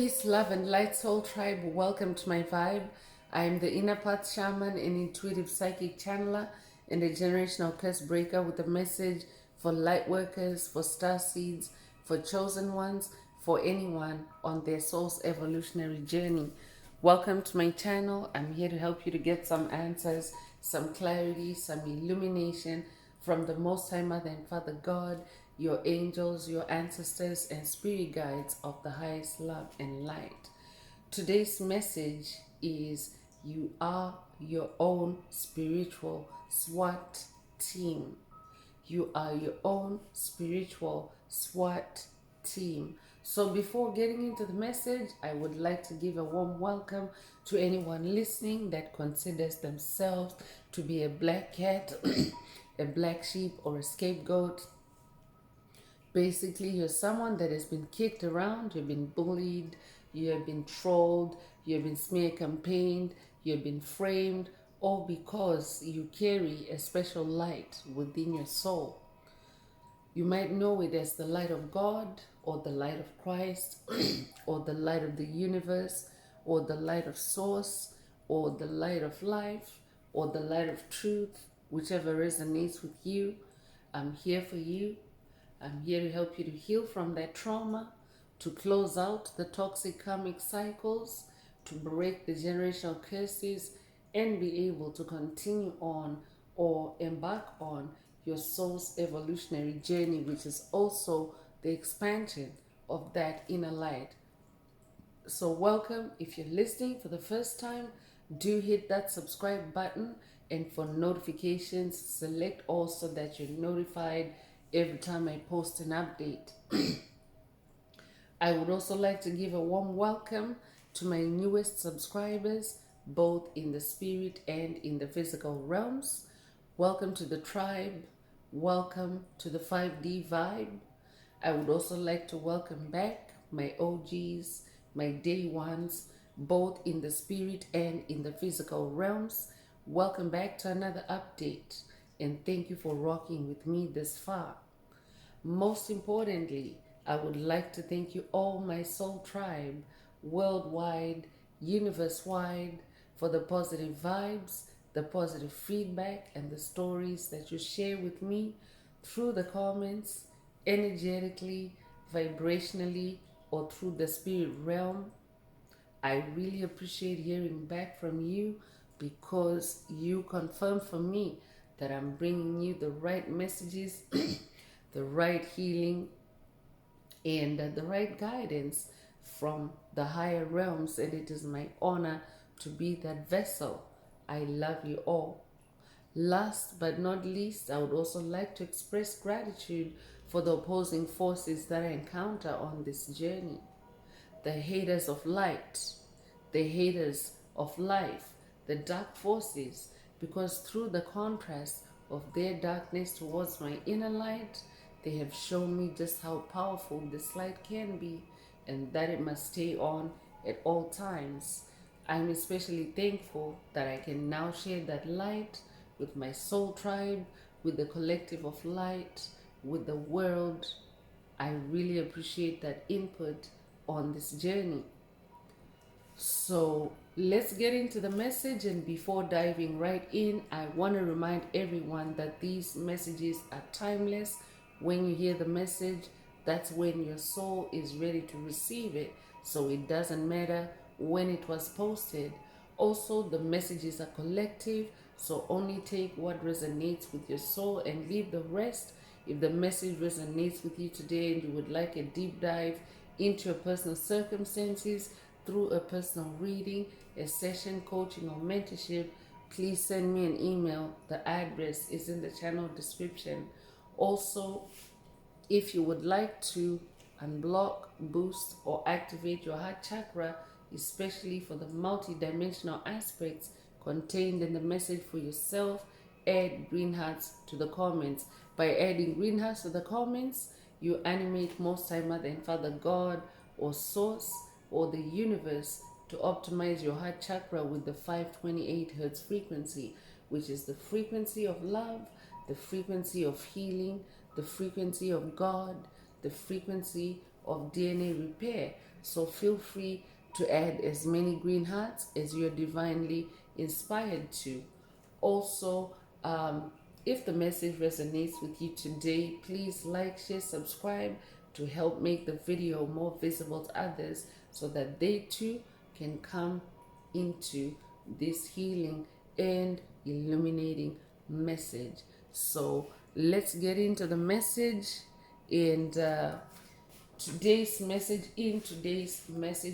Peace, love, and light, soul tribe. Welcome to my vibe. I am the inner path shaman, an intuitive psychic channeler, and a generational curse breaker with a message for light workers, for star seeds, for chosen ones, for anyone on their soul's evolutionary journey. Welcome to my channel. I'm here to help you to get some answers, some clarity, some illumination from the Most High Mother and Father God, your angels, your ancestors, and spirit guides of the highest love and light. Today's message is you are your own spiritual SWAT team. You are your own spiritual SWAT team. So before getting into the message, I would like to give a warm welcome to anyone listening that considers themselves to be a black cat, a black sheep, or a scapegoat. Basically, you're someone that has been kicked around, you've been bullied, you have been trolled, you have been smear campaigned, you have been framed, all because you carry a special light within your soul. You might know it as the light of God, or the light of Christ, or the light of the universe, or the light of source, or the light of life, or the light of truth, whichever resonates with you. I'm here for you. I'm here to help you to heal from that trauma, to close out the toxic karmic cycles, to break the generational curses, and be able to continue on or embark on your soul's evolutionary journey, which is also the expansion of that inner light. So welcome. If you're listening for the first time, do hit that subscribe button, and for notifications, select all so that you're notified every time I post an update. I would also like to give a warm welcome to my newest subscribers, both in the spirit and in the physical realms. Welcome to the tribe. Welcome to the 5D vibe. I would also like to welcome back my OGs, my day ones, both in the spirit and in the physical realms. Welcome back to another update, and thank you for rocking with me this far. Most importantly, I would like to thank you all, my soul tribe, worldwide, universe-wide, for the positive vibes, the positive feedback, and the stories that you share with me through the comments, energetically, vibrationally, or through the spirit realm. I really appreciate hearing back from you because you confirm for me that I'm bringing you the right messages, the right healing, and the right guidance from the higher realms, and it is my honor to be that vessel. I love you all. Last but not least, I would also like to express gratitude for the opposing forces that I encounter on this journey. The haters of light, the haters of life, the dark forces, because through the contrast of their darkness towards my inner light, they have shown me just how powerful this light can be, and that it must stay on at all times. I'm especially thankful that I can now share that light with my soul tribe, with the collective of light, with the world. I really appreciate that input on this journey. So let's get into the message, and before diving right in, I want to remind everyone that these messages are timeless. When you hear the message, that's when your soul is ready to receive it. So it doesn't matter when it was posted. Also, the messages are collective, so only take what resonates with your soul and leave the rest. If the message resonates with you today and you would like a deep dive into your personal circumstances through a personal reading, a session, coaching, or mentorship, please send me an email. The address is in the channel description. Also, if you would like to unblock, boost, or activate your heart chakra, especially for the multi-dimensional aspects contained in the message for yourself, add green hearts to the comments. By adding green hearts to the comments, you animate Most High Mother and Father God, or Source, or the universe to optimize your heart chakra with the 528 Hz frequency, which is the frequency of love, the frequency of healing, the frequency of God, the frequency of DNA repair. So feel free to add as many green hearts as you're divinely inspired to. Also, if the message resonates with you today, please like, share, subscribe to help make the video more visible to others so that they too can come into this healing and illuminating message. So let's get into the message. And today's message,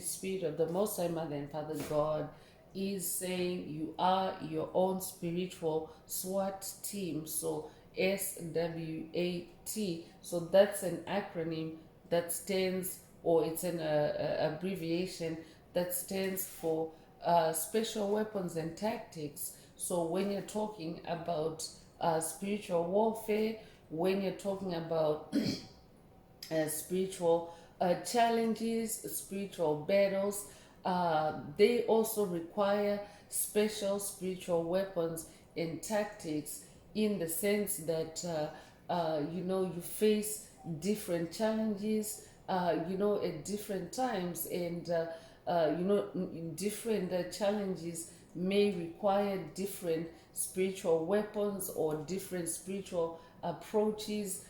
Spirit of the Most High Mother and Father God is saying you are your own spiritual SWAT team. So SWAT. So that's an acronym that stands, or it's an abbreviation that stands for special weapons and tactics. So when you're talking about spiritual warfare, when you're talking about spiritual challenges, spiritual battles, they also require special spiritual weapons and tactics, in the sense that you face different challenges at different times, and different challenges may require different spiritual weapons or different spiritual approaches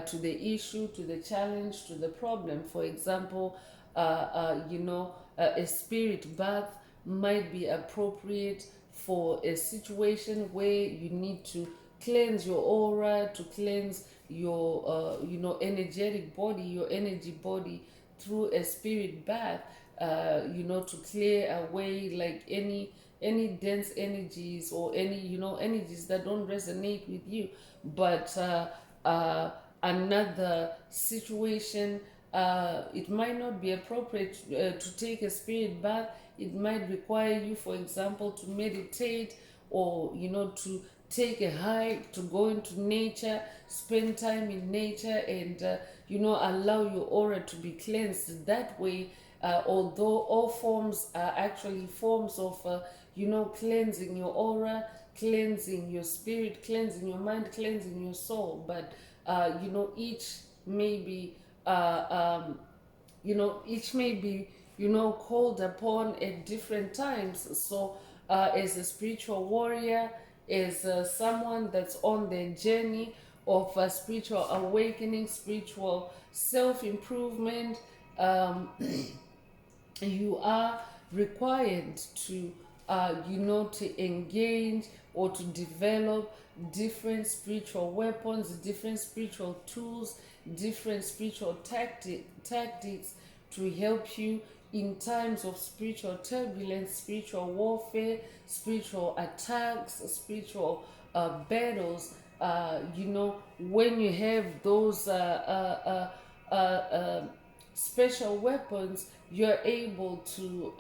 to the issue, to the challenge, to the problem. For example, a spirit bath might be appropriate for a situation where you need to cleanse your aura, to cleanse your energetic body, your energy body, through a spirit bath, to clear away like any dense energies, or any energies that don't resonate with you. But another situation, it might not be appropriate to take a spirit bath. It might require you, for example, to meditate, or to take a hike, to go into nature, spend time in nature, and allow your aura to be cleansed that way. Although all forms are actually forms of cleansing your aura, cleansing your spirit, cleansing your mind, cleansing your soul. But each may be called upon at different times. So as a spiritual warrior, as someone that's on their journey of spiritual awakening, spiritual self-improvement, you are required to to engage or to develop different spiritual weapons, different spiritual tools, different spiritual tactics to help you in times of spiritual turbulence, spiritual warfare, spiritual attacks, spiritual battles. When you have those special weapons, you're able to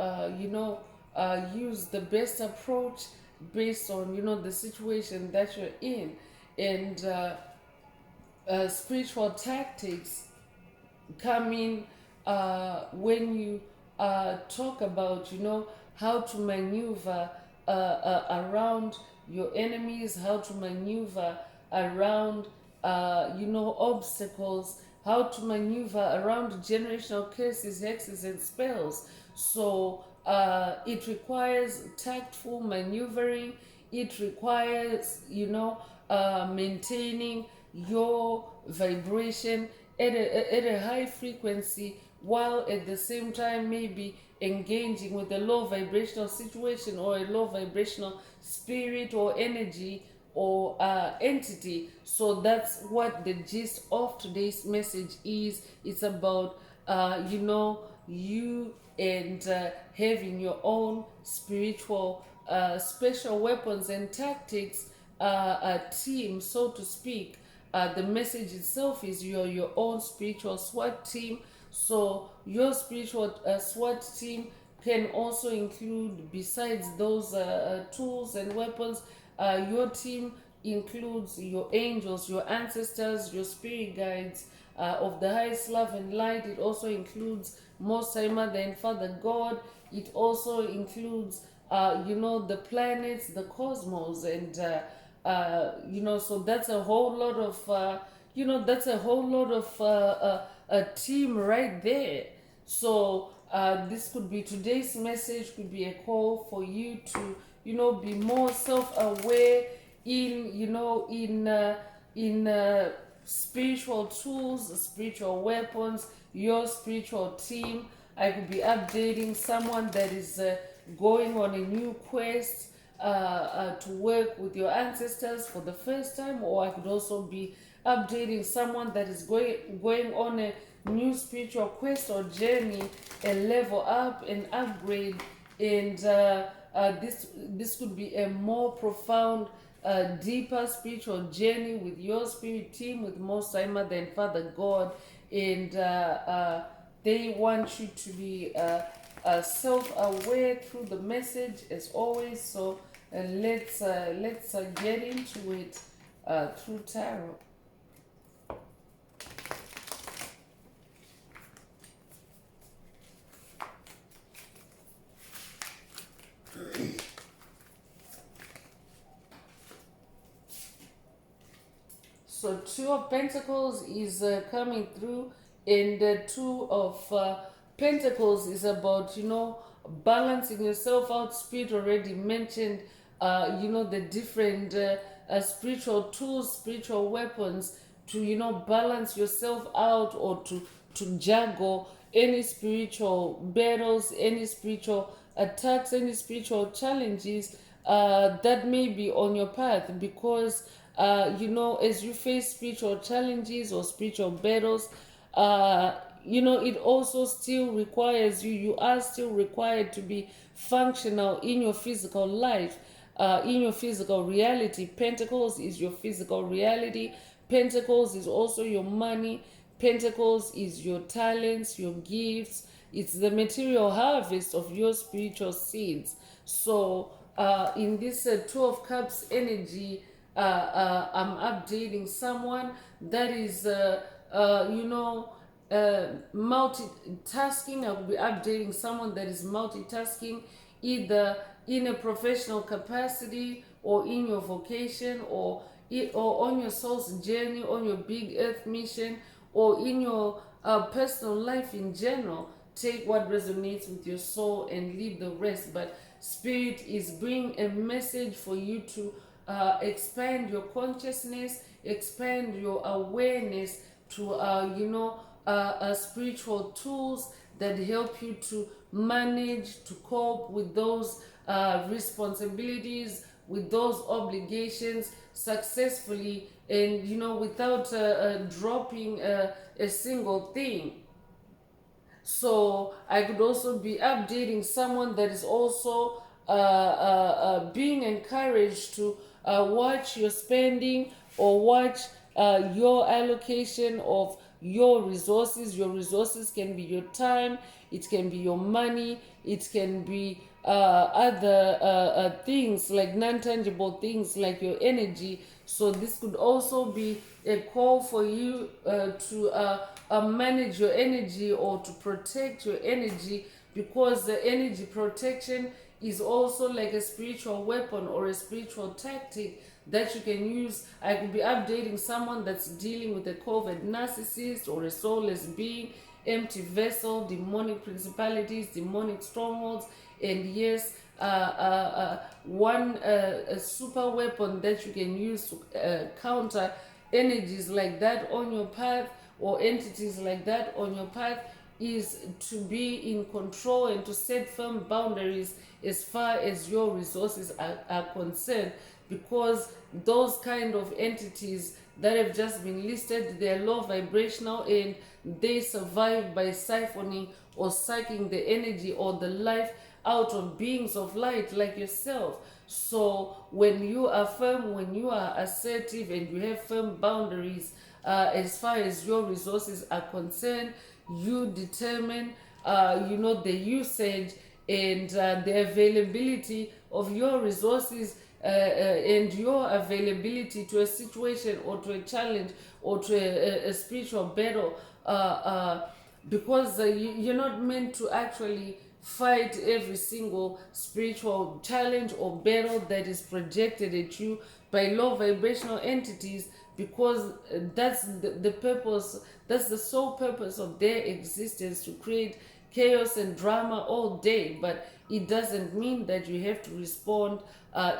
use the best approach based on the situation that you're in. And spiritual tactics come in when you talk about how to maneuver around your enemies, how to maneuver around obstacles, how to maneuver around generational curses, hexes, and spells. So it requires tactful maneuvering. It requires maintaining your vibration at a high frequency, while at the same time maybe engaging with a low vibrational situation, or a low vibrational spirit or energy or entity. So that's what the gist of today's message is. It's about you and having your own spiritual special weapons and tactics team, so to speak. The message itself is you're your own spiritual SWAT team. So your spiritual SWAT team can also include, besides those tools and weapons, your team includes your angels, your ancestors, your spirit guides of the highest love and light. It also includes Most High Mother and Father God. It also includes the planets, the cosmos, and so that's a whole lot of a team right there. So this could be today's message, could be a call for you to, be more self-aware in, in spiritual tools, spiritual weapons, your spiritual team. I could be updating someone that is going on a new quest to work with your ancestors for the first time, or I could also be updating someone that is going on a new spiritual quest or journey, a level up, an upgrade, and this could be a more profound, deeper spiritual journey with your spirit team, with Most High Mother and Father God, and they want you to be self-aware through the message as always. So let's get into it through tarot. So Two of Pentacles is coming through, and the Two of Pentacles is about, balancing yourself out. Spirit already mentioned, the different spiritual tools, spiritual weapons to, balance yourself out, or to juggle any spiritual battles, any spiritual attacks, any spiritual challenges that may be on your path, because as you face spiritual challenges or spiritual battles, it also still requires you are still required to be functional in your physical life, in your physical reality. Pentacles is your physical reality. Pentacles is also your money. Pentacles is your talents, your gifts. It's the material harvest of your spiritual seeds. So in this Two of Cups energy, I'm updating someone that is, multitasking. I will be updating someone that is multitasking, either in a professional capacity, or in your vocation, or on your soul's journey, on your big earth mission, or in your personal life in general. Take what resonates with your soul and leave the rest. But Spirit is bringing a message for you to expand your consciousness, expand your awareness to, spiritual tools that help you to manage, to cope with those responsibilities, with those obligations successfully, and, without dropping a single thing. So I could also be updating someone that is also being encouraged to watch your spending, or watch your allocation of your resources. Your resources can be your time, it can be your money, it can be other things, like non-tangible things like your energy. So this could also be a call for you to manage your energy, or to protect your energy, because the energy protection is also like a spiritual weapon or a spiritual tactic that you can use. I could be updating someone that's dealing with a covert narcissist, or a soulless being, empty vessel, demonic principalities, demonic strongholds, and yes, one super weapon that you can use to counter energies like that on your path, or entities like that on your path, is to be in control and to set firm boundaries as far as your resources are concerned, because those kind of entities that have just been listed, they're low vibrational, and they survive by siphoning or sucking the energy or the life out of beings of light like yourself. So when you are firm, when you are assertive, and you have firm boundaries as far as your resources are concerned, you determine the usage and the availability of your resources, and your availability to a situation, or to a challenge, or to a spiritual battle, because you're not meant to actually fight every single spiritual challenge or battle that is projected at you by low vibrational entities because that's the purpose, that's the sole purpose of their existence, to create chaos and drama all day. But it doesn't mean that you have to respond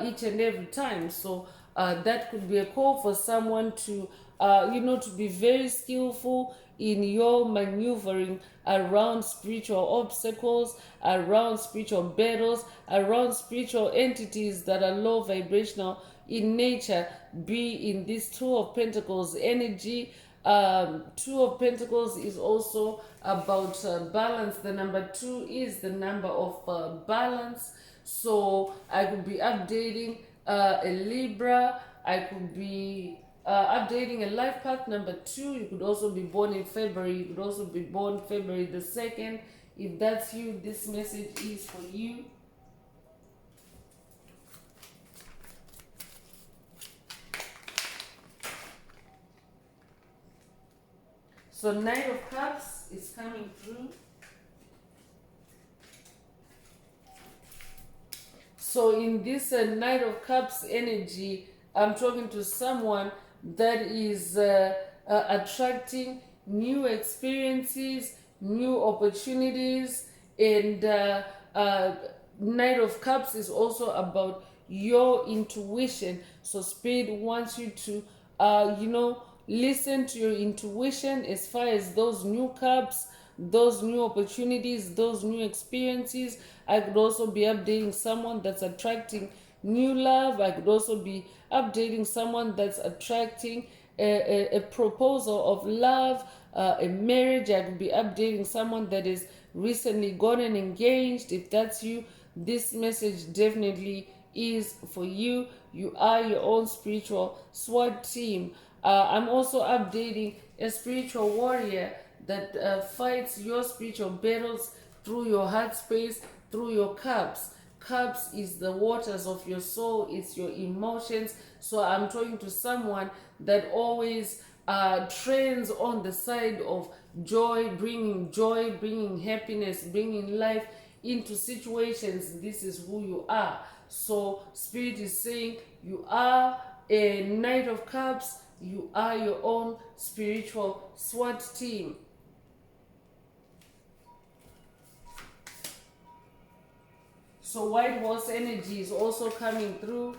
each and every time. So that could be a call for someone to to be very skillful in your maneuvering around spiritual obstacles, around spiritual battles, around spiritual entities that are low vibrational in nature. Be in this Two of Pentacles energy. Two of Pentacles is also about balance. The number 2 is the number of balance. So I could be updating a Libra. I could be updating a life path number 2. You could also be born in February. You could also be born February the 2nd. If that's you, this message is for you. So Knight of Cups is coming through. So in this Knight of Cups energy, I'm talking to someone that is attracting new experiences, new opportunities, and Knight of Cups is also about your intuition. So Spirit wants you to, listen to your intuition as far as those new cups, those new opportunities, those new experiences. I could also be updating someone that's attracting new love. I could also be updating someone that's attracting a proposal of love, a marriage. I could be updating someone that is recently gotten engaged. If that's you, this message definitely is for you. You are your own spiritual SWAT team. I'm also updating a spiritual warrior that fights your spiritual battles through your heart space, through your cups. Cups is the waters of your soul, it's your emotions. So I'm talking to someone that always trains on the side of joy, bringing happiness, bringing life into situations. This is who you are. So Spirit is saying you are a Knight of Cups. You are your own spiritual SWAT team. So White Horse energy is also coming through.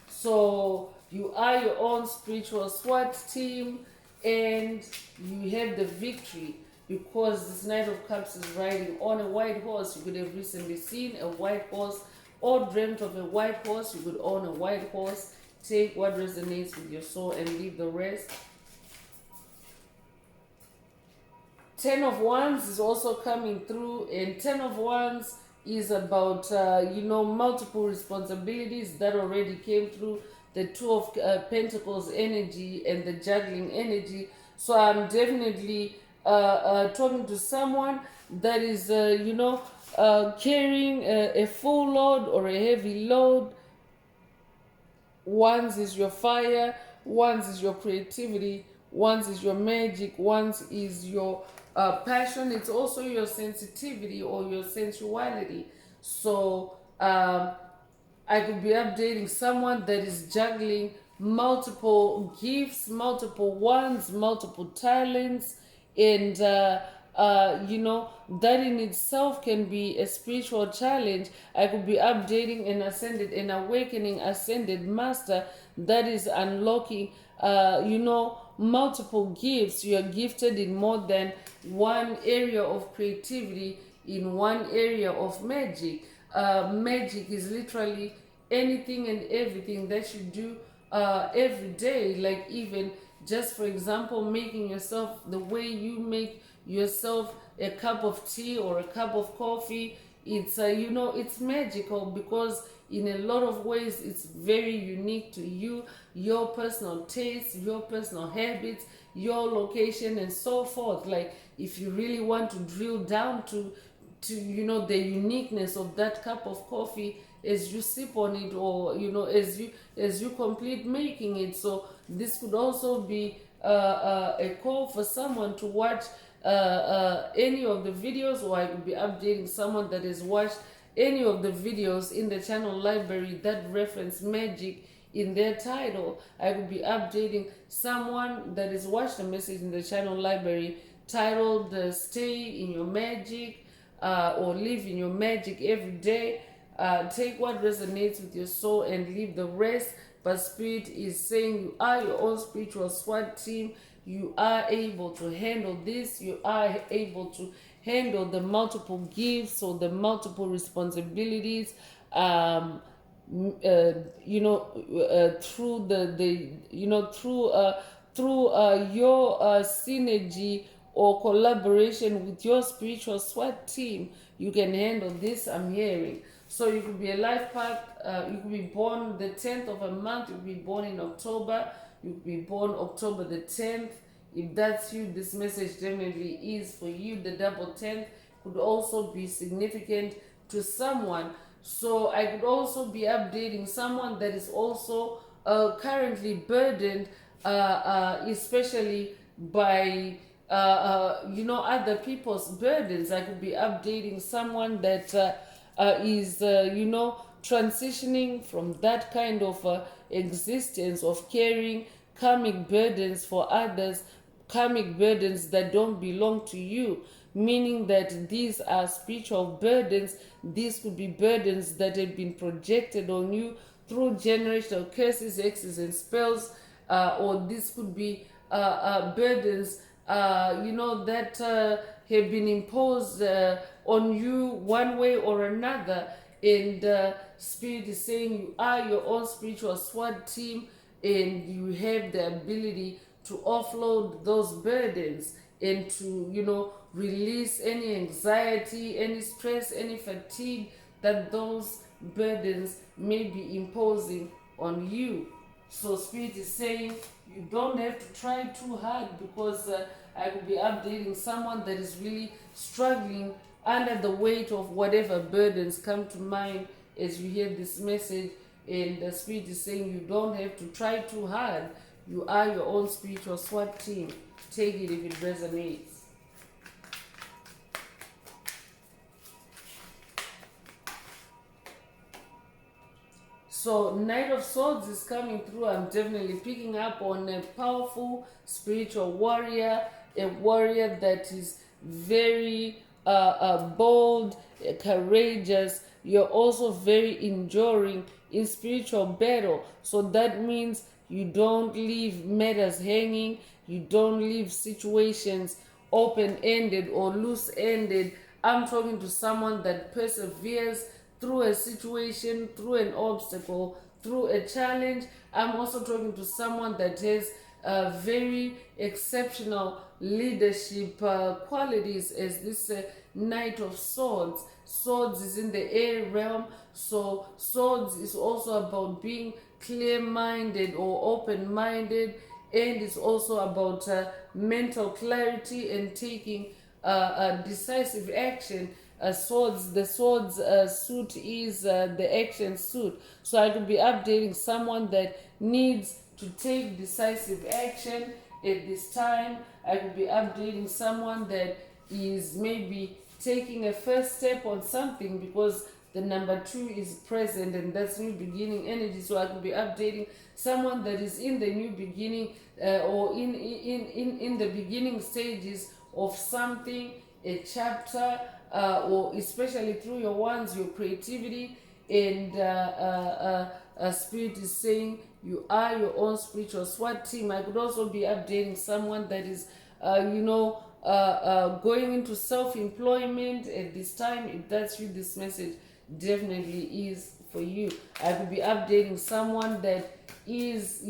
So you are your own spiritual SWAT team, and you have the victory because this Knight of Cups is riding on a white horse. You could have recently seen a white horse or dreamt of a white horse. You could own a white horse. Take what resonates with your soul and leave the rest. 10 of Wands is also coming through, and 10 of Wands is about, multiple responsibilities that already came through. The Two of Pentacles energy and the juggling energy. So I'm definitely talking to someone that is, carrying a full load or a heavy load. Wands is your fire, Wands is your creativity, Wands is your magic, Wands is your passion. It's also your sensitivity or your sensuality. So I could be updating someone that is juggling multiple gifts, multiple wands, multiple talents, and that in itself can be a spiritual challenge. I could be updating an ascended, an awakening ascended master that is unlocking, multiple gifts. You are gifted in more than one area of creativity, in one area of magic. Magic is literally anything and everything that you do every day. Like even just for example, making yourself the way you make yourself a cup of tea or a cup of coffee. It's it's magical because in a lot of ways it's very unique to you, your personal taste, your personal habits, your location, and so forth. Like if you really want to drill down to the uniqueness of that cup of coffee as you sip on it, or as you complete making it. So this could also be a call for someone to watch any of the videos, or I could be updating someone that has watched any of the videos in the channel library that reference magic in their title. I could be updating someone that has watched a message in the channel library titled Stay in Your Magic, or Live in Your Magic Every Day. Take what resonates with your soul and leave the rest. But Spirit is saying you are your own spiritual SWAT team. You are able to handle this. You are able to handle the multiple gifts or the multiple responsibilities. Um, through your synergy or collaboration with your spiritual SWAT team, you can handle this. I'm hearing. So you could be a life path. You could be born the 10th of a month. You could be born in October. You could be born October the 10th. If that's you, this message definitely is for you. The double 10th could also be significant to someone. So I could also be updating someone that is also currently burdened, especially by other people's burdens. I could be updating someone that is transitioning from that kind of existence of carrying karmic burdens for others, karmic burdens that don't belong to you, meaning that these are spiritual burdens. These could be burdens that have been projected on you through generational curses, hexes, and spells, or this could be burdens that have been imposed on you one way or another. And Spirit is saying you are your own spiritual SWAT team, and you have the ability to offload those burdens and to release any anxiety, any stress, any fatigue that those burdens may be imposing on you. So Spirit is saying you don't have to try too hard, because I will be updating someone that is really struggling under the weight of whatever burdens come to mind as you hear this message. And the Spirit is saying you don't have to try too hard. You are your own spiritual SWAT team. Take it if it resonates. So Knight of Swords is coming through. I'm definitely picking up on a powerful spiritual warrior, a warrior that is very bold, courageous. You're also very enduring in spiritual battle. So that means you don't leave matters hanging. You don't leave situations open-ended or loose-ended. I'm talking to someone that perseveres through a situation, through an obstacle, through a challenge. I'm also talking to someone that has very exceptional leadership qualities as this Knight of Swords. Swords is in the air realm, so swords is also about being clear-minded or open-minded, and it's also about mental clarity and taking decisive action. The swords suit is the action suit. So I could be updating someone that needs to take decisive action at this time. I could be updating someone that is maybe taking a first step on something, because the number 2 is present, and that's new beginning energy. So I could be updating someone that is in the new beginning, or in the beginning stages of something, a chapter, or especially through your wands, your creativity. And Spirit is saying you are your own spiritual SWAT team. I could also be updating someone that is going into self-employment at this time. If that's you, this message definitely is for you. I could be updating someone that is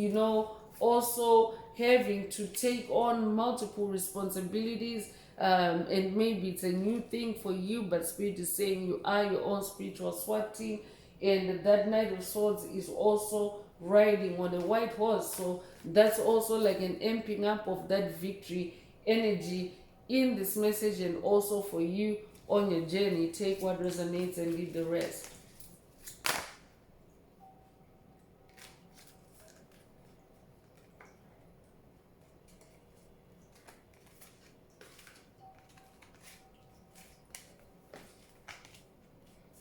also having to take on multiple responsibilities, and maybe it's a new thing for you, but Spirit is saying you are your own spiritual SWAT team. And that Knight of Swords is also riding on a white horse, so that's also like an amping up of that victory energy in this message, and also for you on your journey. Take what resonates and leave the rest.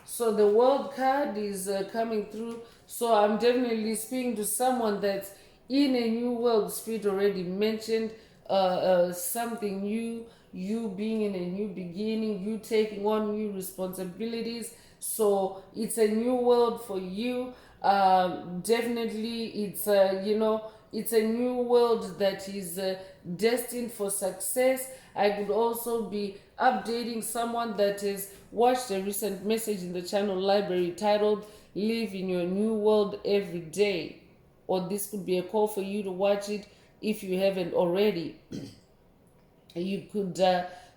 So the World card is coming through. So I'm definitely speaking to someone that's in a new world. Spirit already mentioned something new, you being in a new beginning, you taking on new responsibilities. So it's a new world for you. Definitely, it's it's a new world that is destined for success. I could also be updating someone that has watched a recent message in the channel library titled "Live in Your New World Every Day," or this could be a call for you to watch it if you haven't already. You could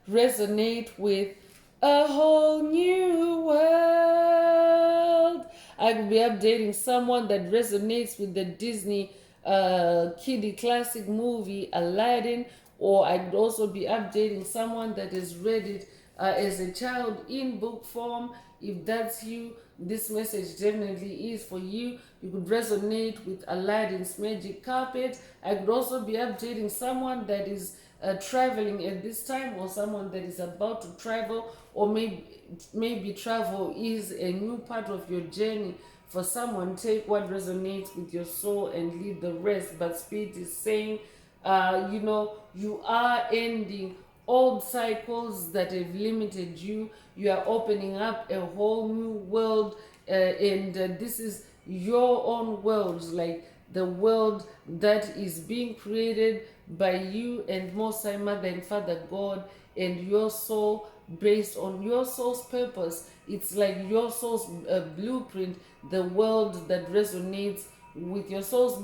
resonate with a whole new world. I could be updating someone that resonates with the Disney kiddie classic movie Aladdin, or I could also be updating someone that has read it as a child in book form. If that's you, this message definitely is for you. You could resonate with Aladdin's magic carpet. I could also be updating someone that is traveling at this time, or someone that is about to travel, or maybe travel is a new part of your journey. For someone, take what resonates with your soul and leave the rest. But Spirit is saying, you are ending old cycles that have limited you. You are opening up a whole new world, and this is your own world, like the world that is being created by you and Most High Mother and Father God, and your soul, based on your soul's purpose. It's like your soul's blueprint, the world that resonates with your soul's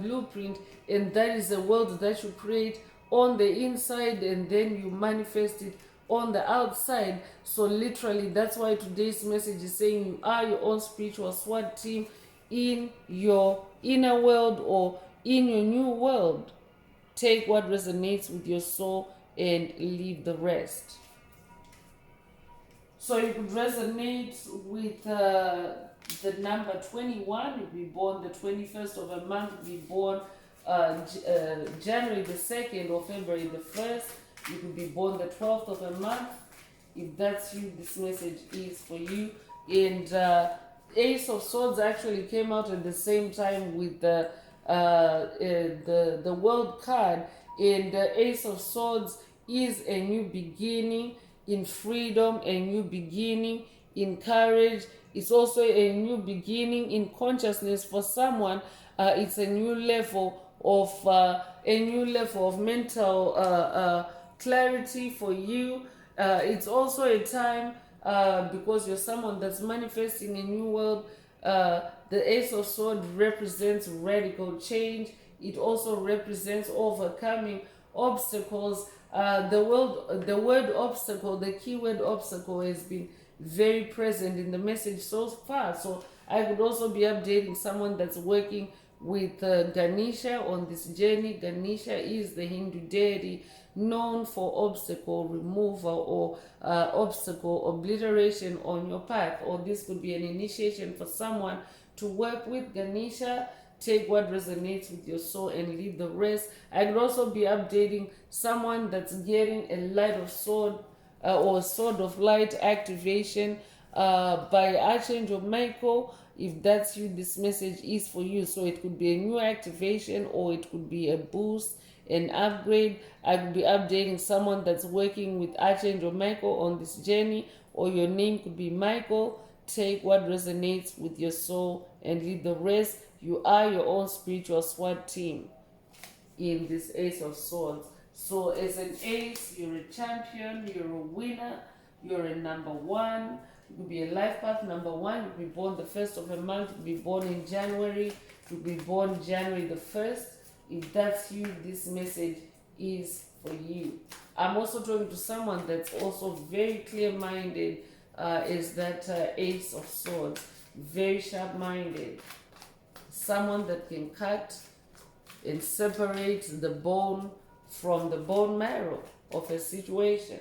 blueprint, and that is a world that you create on the inside, and then you manifest it on the outside. So literally, that's why today's message is saying you are your own spiritual SWAT team in your inner world or in your new world. Take what resonates with your soul and leave the rest. So you could resonate with the number 21. You'll be born the 21st of a month. You'll be born January the 2nd or February the 1st. You could be born the 12th of a month. If that's you, this message is for you. And Ace of Swords actually came out at the same time with the World card. And Ace of Swords is a new beginning in freedom, a new beginning in courage. It's also a new beginning in consciousness for someone. It's a new level of mental clarity for you. It's also a time, because you're someone that's manifesting a new world. The Ace of Swords represents radical change. It also represents overcoming obstacles. The word obstacle, the keyword obstacle, has been very present in the message so far. So I could also be updating someone that's working with Ganesha on this journey. Ganesha is the Hindu deity known for obstacle removal or obstacle obliteration on your path. Or this could be an initiation for someone to work with Ganesha. Take what resonates with your soul and leave the rest. I could also be updating someone that's getting a light of sword or sword of light activation by Archangel Michael. If that's you, this message is for you. So it could be a new activation, or it could be a boost, an upgrade. I could be updating someone that's working with Archangel Michael on this journey, or your name could be Michael. Take what resonates with your soul and leave the rest. You are your own spiritual SWAT team in this Ace of Swords. So as an ace, you're a champion, you're a winner, you're a number one. You could be a life path number one. You could be born the 1st of a month. You could be born in January. You could be born January the 1st. If that's you, this message is for you. I'm also talking to someone that's also very clear-minded, is that Ace of Swords. Very sharp-minded. Someone that can cut and separate the bone from the bone marrow of a situation.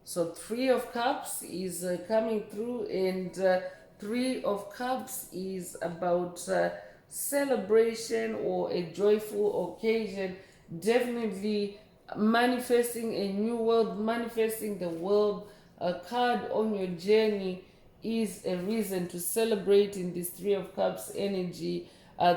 So 3 of Cups is coming through, and Three of Cups is about celebration or a joyful occasion. Definitely manifesting a new world, manifesting the world. A card on your journey is a reason to celebrate in this Three of Cups energy.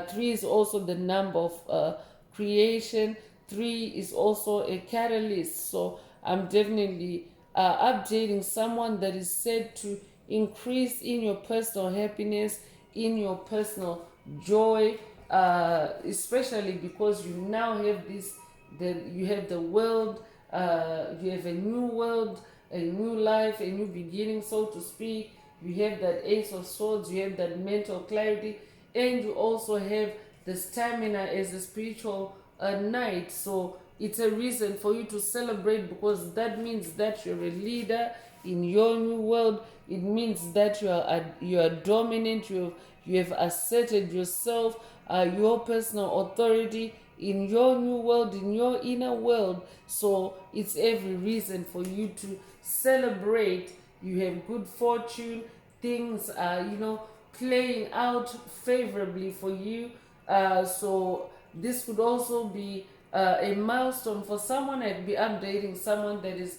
Three is also the number of creation. Three is also a catalyst. So I'm definitely updating someone that is said to increase in your personal happiness, in your personal joy, especially because you now have this, you have the world, you have a new world, a new life, a new beginning, so to speak. You have that Ace of Swords, you have that mental clarity, and you also have the stamina as a spiritual knight. So it's a reason for you to celebrate, because that means that you're a leader in your new world. It means that you are dominant. You have asserted yourself, your personal authority in your new world, in your inner world. So it's every reason for you to celebrate. You have good fortune. Things are, playing out favorably for you. So this could also be a milestone for someone. I'd be updating someone that is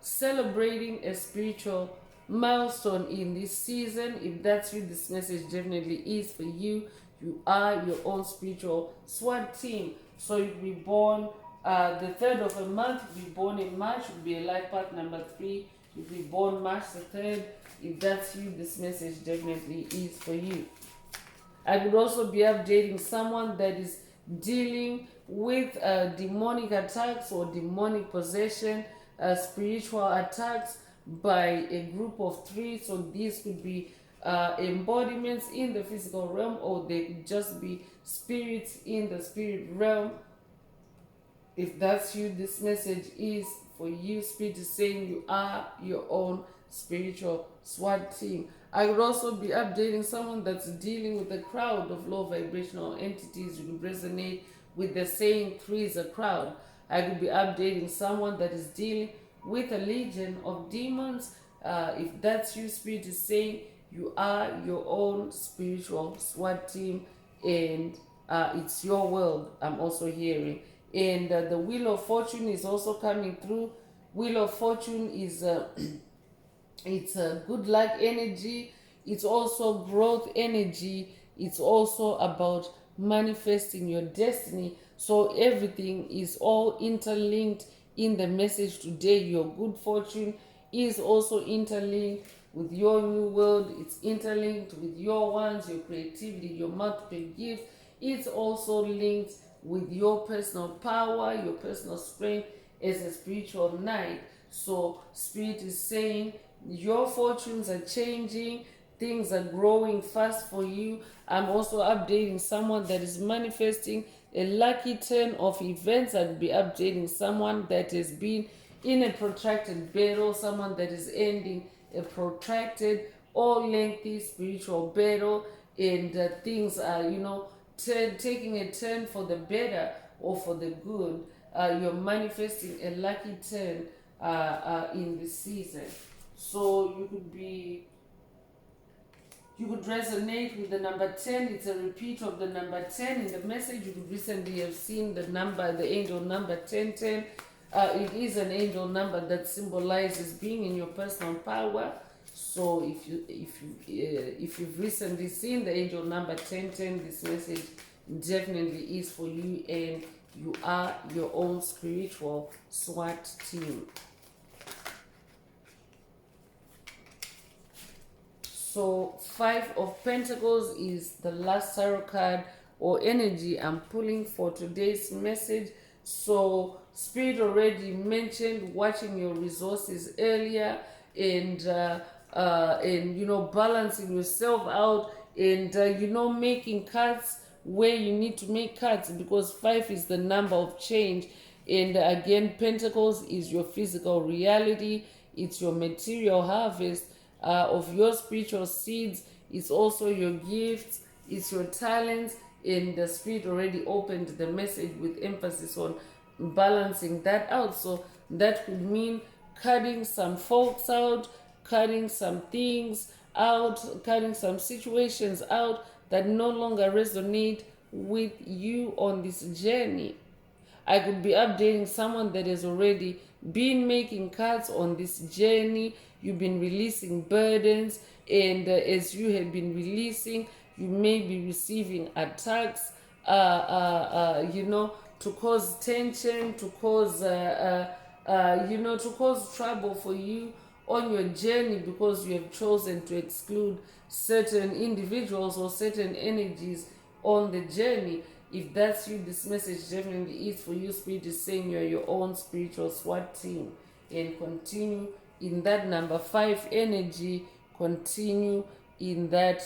celebrating a spiritual milestone in this season. If that's you, this message definitely is for you. You are your own spiritual SWAT team. So you'll be born the 3rd of a month. You'll be born in March. You'll be a life path number 3. You'll be born March the 3rd. If that's you, this message definitely is for you. I could also be updating someone that is dealing with demonic attacks or demonic possession, spiritual attacks by a group of 3. So these could be embodiments in the physical realm, or they could just be spirits in the spirit realm. If that's you, this message is for you. Spirit is saying you are your own spiritual SWAT team. I would also be updating someone that's dealing with a crowd of low vibrational entities. You could resonate with the saying 3 is a crowd. I could be updating someone that is dealing with a legion of demons. If that's you, Spirit is saying you are your own spiritual SWAT team, and it's your world. I'm also hearing. And the Wheel of Fortune is also coming through. Wheel of Fortune is it's a good luck energy. It's also growth energy. It's also about manifesting your destiny. So everything is all interlinked in the message today. Your good fortune is also interlinked with your new world. It's interlinked with your ones, your creativity, your multiple gifts. It's also linked with your personal power, your personal strength as a spiritual knight. So Spirit is saying your fortunes are changing, things are growing fast for you. I'm also updating someone that is manifesting a lucky turn of events. I'll be updating someone that has been in a protracted battle, someone that is ending a protracted or lengthy spiritual battle, and things are, taking a turn for the better or for the good. You're manifesting a lucky turn in this season. So you could resonate with the number 10. It's a repeat of the number 10 in the message. You could recently have seen the angel number 1010. It is an angel number that symbolizes being in your personal power. So if you've recently seen the angel number 1010, this message definitely is for you, and you are your own spiritual SWAT team. So 5 of Pentacles is the last tarot card or energy I'm pulling for today's message. So Spirit already mentioned watching your resources earlier, and balancing yourself out, and making cuts where you need to make cuts, because 5 is the number of change. And again, Pentacles is your physical reality. It's your material harvest of your spiritual seeds. It's also your gifts. It's your talents. And the Spirit already opened the message with emphasis on balancing that out. So that could mean cutting some folks out, cutting some things, out, cutting some situations out that no longer resonate with you on this journey. I could be updating someone that has already been making cuts on this journey. You've been releasing burdens, and as you have been releasing, you may be receiving attacks, to cause tension, to cause, to cause trouble for you on your journey because you have chosen to exclude certain individuals or certain energies on the journey. If that's you, this message definitely is for you. Spirit is saying you're your own spiritual SWAT team, and continue in that number 5 energy. Continue in that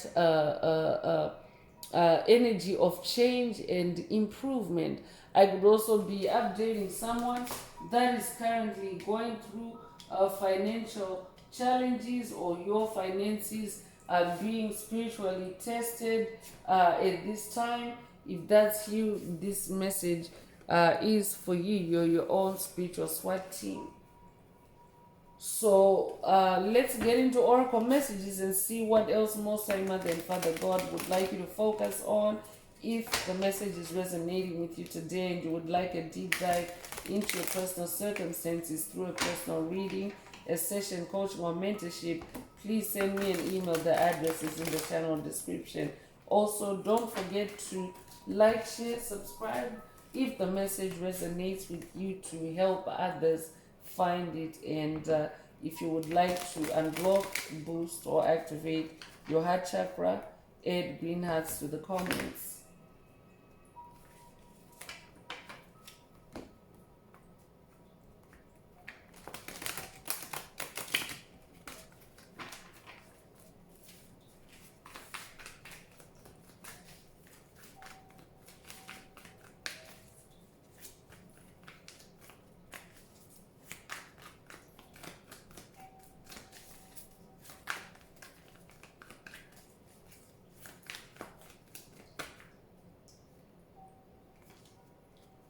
energy of change and improvement. I could also be updating someone that is currently going through financial challenges, or your finances are being spiritually tested at this time. If that's you, this message is for you. You're your own spiritual SWAT team. So let's get into Oracle messages and see what else Most High Mother and Father God would like you to focus on. If the message is resonating with you today and you would like a deep dive into your personal circumstances through a personal reading, a session, coaching, or mentorship, please send me an email. The address is in the channel description. Also, don't forget to like, share, subscribe if the message resonates with you, to help others find it. And if you would like to unblock, boost, or activate your heart chakra, add green hearts to the comments.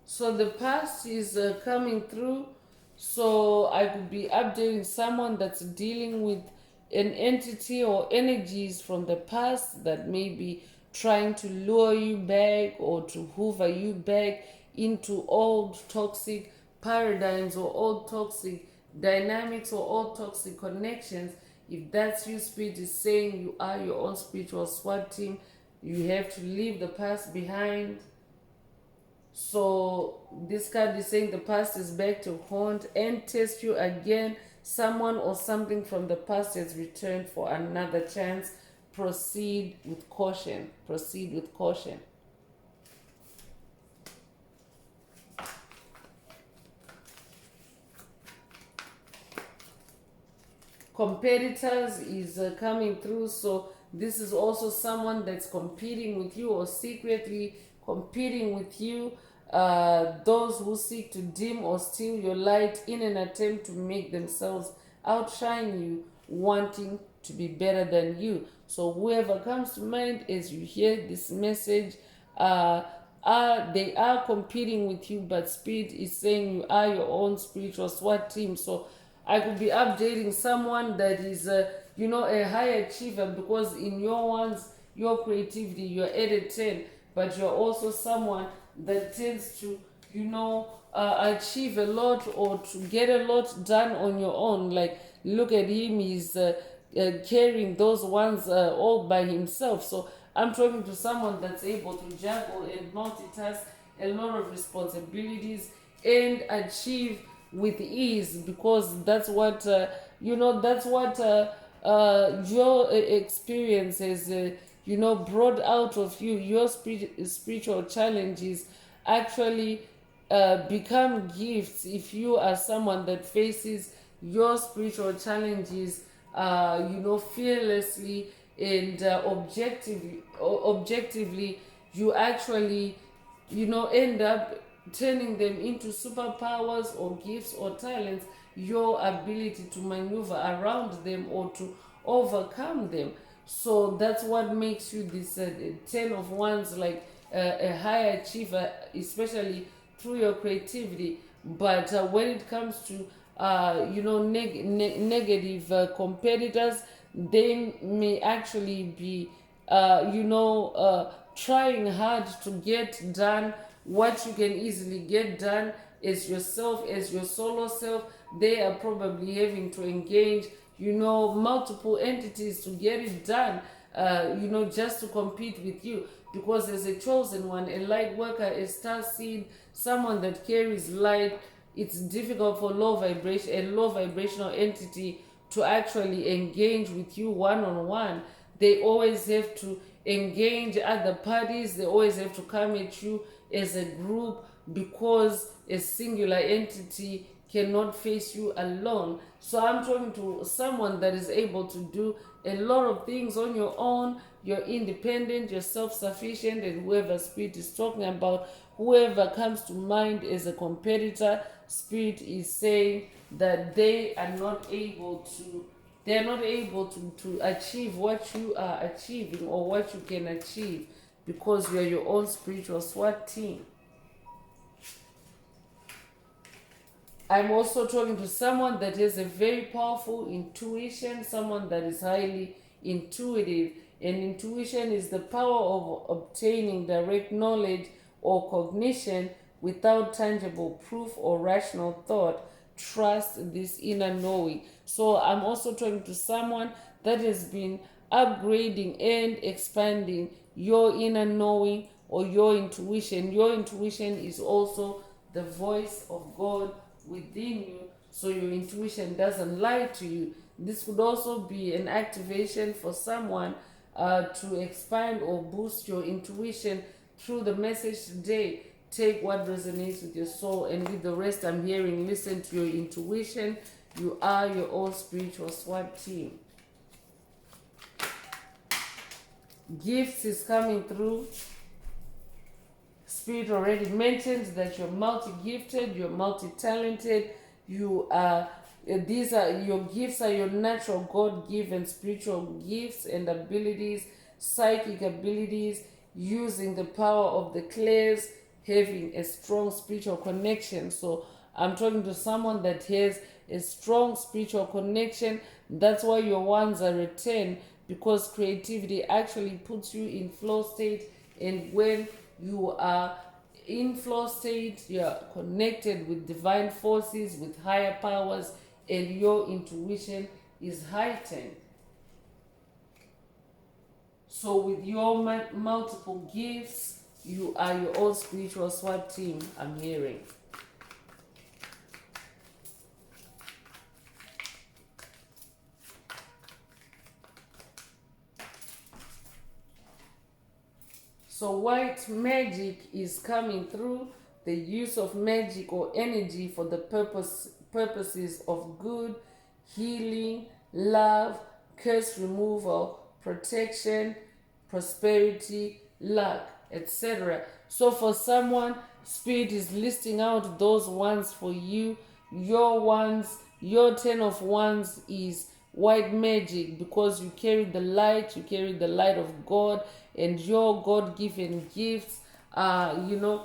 So the past is coming through. So I could be updating someone that's dealing with an entity or energies from the past that may be trying to lure you back or to hoover you back into old toxic paradigms or old toxic dynamics or old toxic connections. If that's you, Spirit is saying you are your own spiritual SWAT team. You have to leave the past behind. So this card is saying the past is back to haunt and test you again. Someone or something from the past has returned for another chance. Proceed with caution. Proceed with caution. Competitors is coming through. So this is also someone that's competing with you or secretly competing with you. Those who seek to dim or steal your light in an attempt to make themselves outshine you, wanting to be better than you. So whoever comes to mind as you hear this message, they are competing with you, but Spirit is saying you are your own spiritual SWAT team. So I could be updating someone that is, a high achiever, because in your creativity, you're at a 10, but you're also someone that tends to, achieve a lot or to get a lot done on your own. Like, look at him, he's carrying those ones all by himself. So I'm talking to someone that's able to juggle and multitask a lot of responsibilities and achieve with ease, because that's what your experience has brought out of you. Your spiritual challenges actually become gifts if you are someone that faces your spiritual challenges fearlessly and objectively. You actually end up turning them into superpowers or gifts or talents, your ability to maneuver around them or to overcome them. So that's what makes you this 10 of wands, like a high achiever, especially through your creativity. But when it comes to negative competitors, they may actually be, trying hard to get done what you can easily get done as yourself, as your solo self. They are probably having to engage, multiple entities to get it done, just to compete with you. Because as a chosen one, a light worker, a star seed, someone that carries light, it's difficult for a low vibrational entity to actually engage with you one on one. They always have to engage other parties, they always have to come at you as a group, because a singular entity cannot face you alone. So I'm talking to someone that is able to do a lot of things on your own. You're independent, you're self-sufficient, and whoever Spirit is talking about, whoever comes to mind as a competitor, Spirit is saying that they are not able to achieve what you are achieving or what you can achieve, because you are your own spiritual SWAT team. I'm also talking to someone that has a very powerful intuition, someone that is highly intuitive. And intuition is the power of obtaining direct knowledge or cognition without tangible proof or rational thought. Trust this inner knowing. So I'm also talking to someone that has been upgrading and expanding your inner knowing or your intuition. Your intuition is also the voice of God within you, so your intuition doesn't lie to you. This could also be an activation for someone to expand or boost your intuition through the message today. Take what resonates with your soul, and with the rest I'm hearing, listen to your intuition. You are your own spiritual SWAT team. Gifts is coming through. Spirit already mentions that you're multi-gifted, you're multi-talented, you are these are your gifts, are your natural God-given spiritual gifts and abilities, psychic abilities, using the power of the clairs, having a strong spiritual connection. So I'm talking to someone that has a strong spiritual connection. That's why your ones are a 10, because creativity actually puts you in flow state, and when you are in flow state, you are connected with divine forces, with higher powers, and your intuition is heightened. So with your multiple gifts, you are your own spiritual SWAT team, I'm hearing. So white magic is coming through, the use of magic or energy for the purposes of good, healing, love, curse removal, protection, prosperity, luck, etc. So for someone, Spirit is listing out those ones for you. Your ones, your 10 of wands is white magic, because you carry the light of God, and your God-given gifts you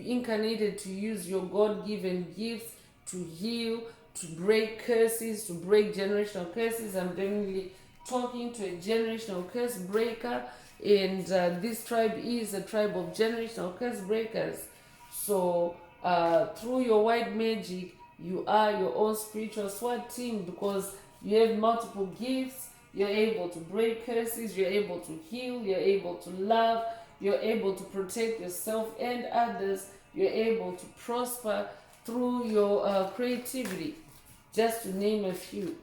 incarnated to use your God-given gifts to heal, to break curses, to break generational curses. I'm definitely talking to a generational curse breaker, and this tribe is a tribe of generational curse breakers. So through your white magic, you are your own spiritual SWAT team, because you have multiple gifts. You're able to break curses, you're able to heal, you're able to love, you're able to protect yourself and others, you're able to prosper through your creativity, just to name a few.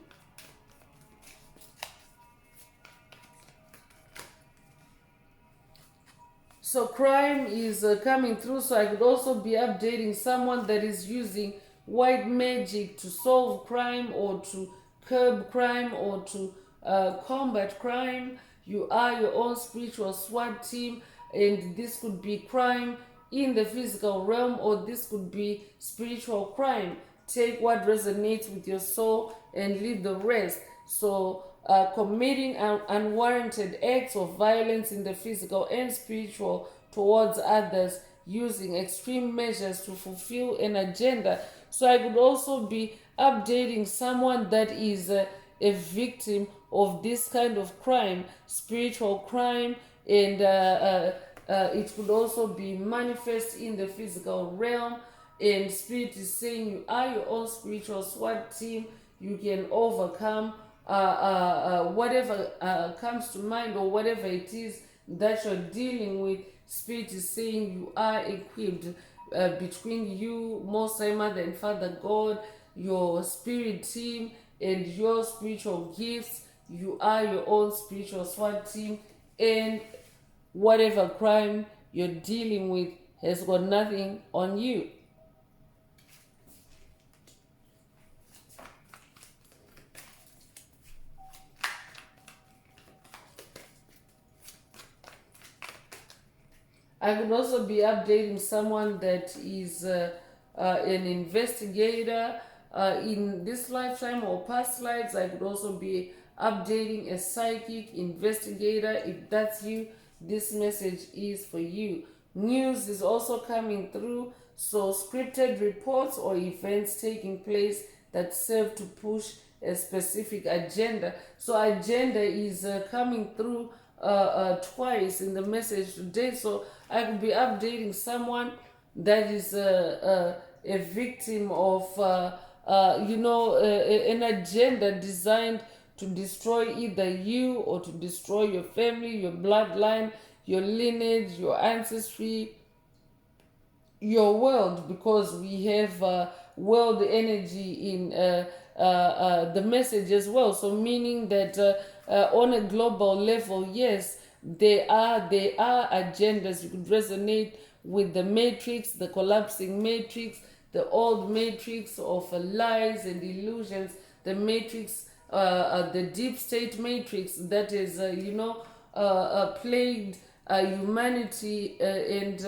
So crime is coming through, so I could also be updating someone that is using white magic to solve crime, or to curb crime, or to combat crime. You are your own spiritual SWAT team, and this could be crime in the physical realm, or this could be spiritual crime. Take what resonates with your soul and leave the rest. So committing unwarranted acts of violence in the physical and spiritual towards others, using extreme measures to fulfill an agenda. So I could also be updating someone that is a victim of this kind of crime, spiritual crime, and it could also be manifest in the physical realm. And Spirit is saying you are your own spiritual SWAT team. You can overcome whatever comes to mind, or whatever it is that you're dealing with. Spirit is saying you are equipped. Between you, Most High Mother and Father God, your spirit team, and your spiritual gifts, you are your own spiritual SWAT team, and whatever crime you're dealing with has got nothing on you. I could also be updating someone that is an investigator in this lifetime or past lives. I could also be updating a psychic investigator. If that's you, this message is for you. News is also coming through, so scripted reports or events taking place that serve to push a specific agenda. So agenda is coming through twice in the message today. So I could be updating someone that is a victim of an agenda designed to destroy either you or to destroy your family, your bloodline, your lineage, your ancestry, your world, because we have world energy in the message as well. So meaning that on a global level, yes, there are agendas. You could resonate with the matrix, the collapsing matrix, the old matrix of lies and illusions, the matrix, the deep state matrix that is plagued humanity and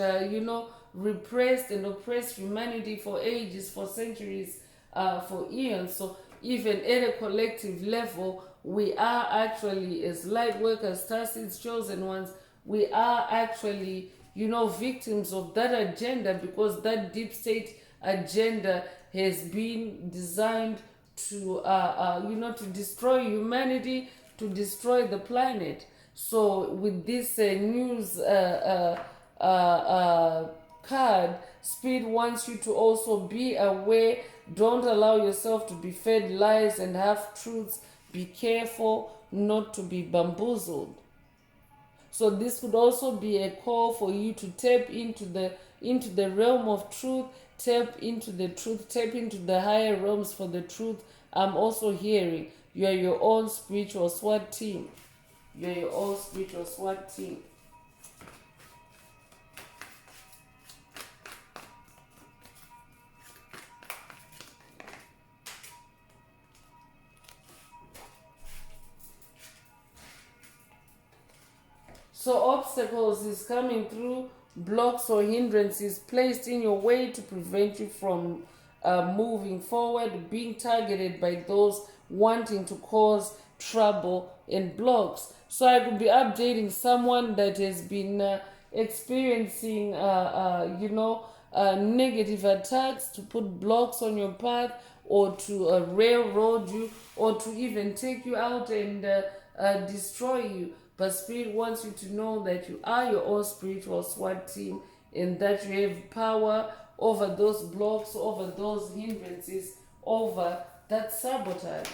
repressed and oppressed humanity for ages, for centuries, for eons. So even at a collective level, we are actually, as light workers, star seeds, chosen ones, we are actually victims of that agenda, because that deep state agenda has been designed to to destroy humanity, to destroy the planet. So with this news card, Spirit wants you to also be aware. Don't allow yourself to be fed lies and half truths. Be careful not to be bamboozled. So this could also be a call for you to tap into the realm of truth, tap into the truth, tap into the higher realms for the truth. I'm also hearing you are your own spiritual SWAT team. You're your own spiritual SWAT team. So obstacles is coming through, blocks or hindrances placed in your way to prevent you from moving forward, being targeted by those wanting to cause trouble and blocks. So I could be updating someone that has been experiencing, negative attacks to put blocks on your path, or to railroad you, or to even take you out and destroy you. But Spirit wants you to know that you are your own spiritual SWAT team, and that you have power over those blocks, over those hindrances, over that sabotage.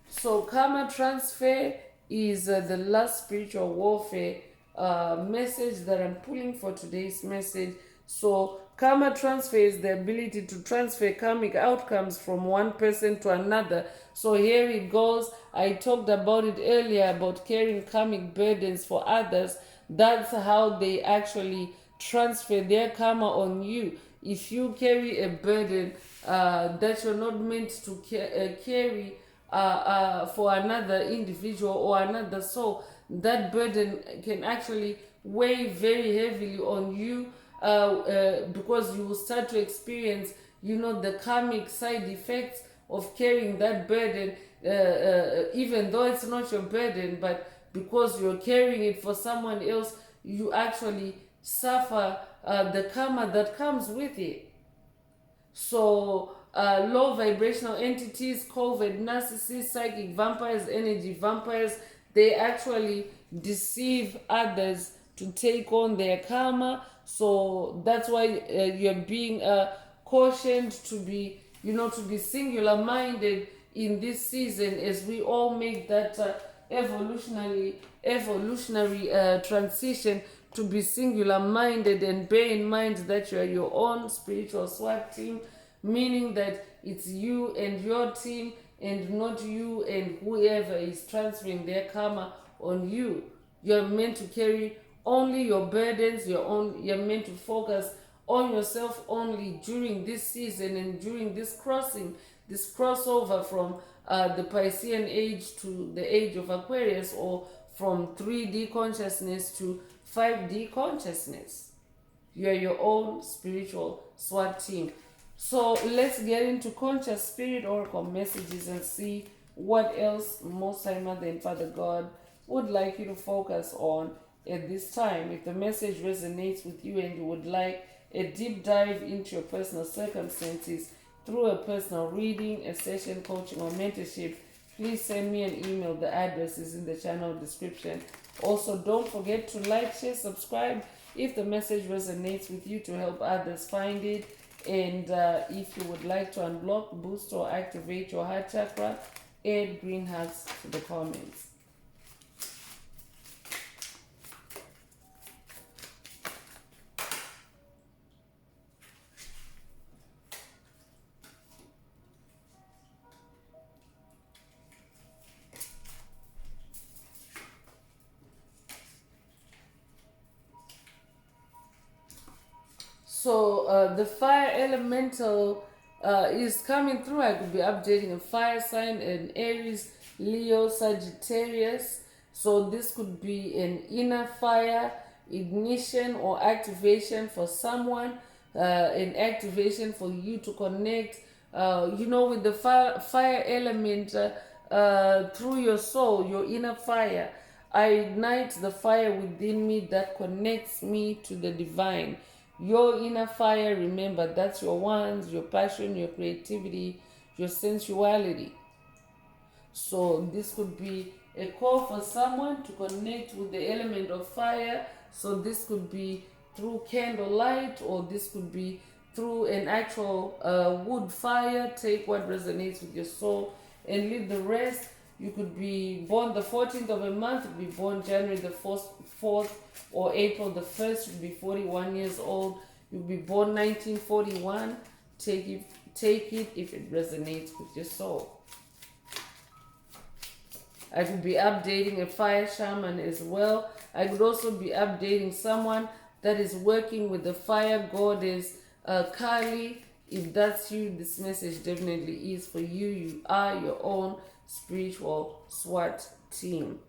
So karma transfer is the last spiritual warfare message that I'm pulling for today's message. So karma transfer is the ability to transfer karmic outcomes from one person to another. So here it goes. I talked about it earlier about carrying karmic burdens for others. That's how they actually transfer their karma on you. If you carry a burden that you're not meant to carry for another individual or another soul, that burden can actually weigh very heavily on you, because you will start to experience, the karmic side effects of carrying that burden, even though it's not your burden, but because you're carrying it for someone else, you actually suffer the karma that comes with it. So low vibrational entities, covert narcissists, psychic vampires, energy vampires. They actually deceive others to take on their karma. So that's why you're being cautioned to be, to be singular minded in this season, as we all make that evolutionary transition to be singular minded. And bear in mind that you are your own spiritual SWAT team, meaning that it's you and your team, and not you and whoever is transferring their karma on you. You're meant to carry only your burdens. You're meant to focus on yourself only during this season and during this crossover from the Piscean age to the age of Aquarius, or from 3D consciousness to 5D consciousness. You are your own spiritual SWAT team. So let's get into conscious spirit oracle messages and see what else Most High Mother and Father God would like you to focus on at this time. If the message resonates with you and you would like a deep dive into your personal circumstances through a personal reading, a session, coaching, or mentorship, please send me an email. The address is in the channel description. Also, don't forget to like, share, subscribe if the message resonates with you, to help others find it. And if you would like to unblock, boost, or activate your heart chakra, add green hearts to the comments. So the fire elemental is coming through. I could be updating a fire sign, an Aries, Leo, Sagittarius. So this could be an inner fire ignition or activation for someone, an activation for you to connect, with the fire element through your soul, your inner fire. I ignite the fire within me that connects me to the divine. Your inner fire, remember, that's your wands, your passion, your creativity, your sensuality. So this could be a call for someone to connect with the element of fire. So this could be through candlelight, or this could be through an actual wood fire. Take what resonates with your soul and leave the rest. You could be born the 14th of a month, you could be born January the 4th or April the 1st, you could be 41 years old, you could be born 1941. Take it if it resonates with your soul. I could be updating a fire shaman as well. I could also be updating someone that is working with the fire goddess Kali. If that's you, this message definitely is for you. You are your own spiritual SWAT team.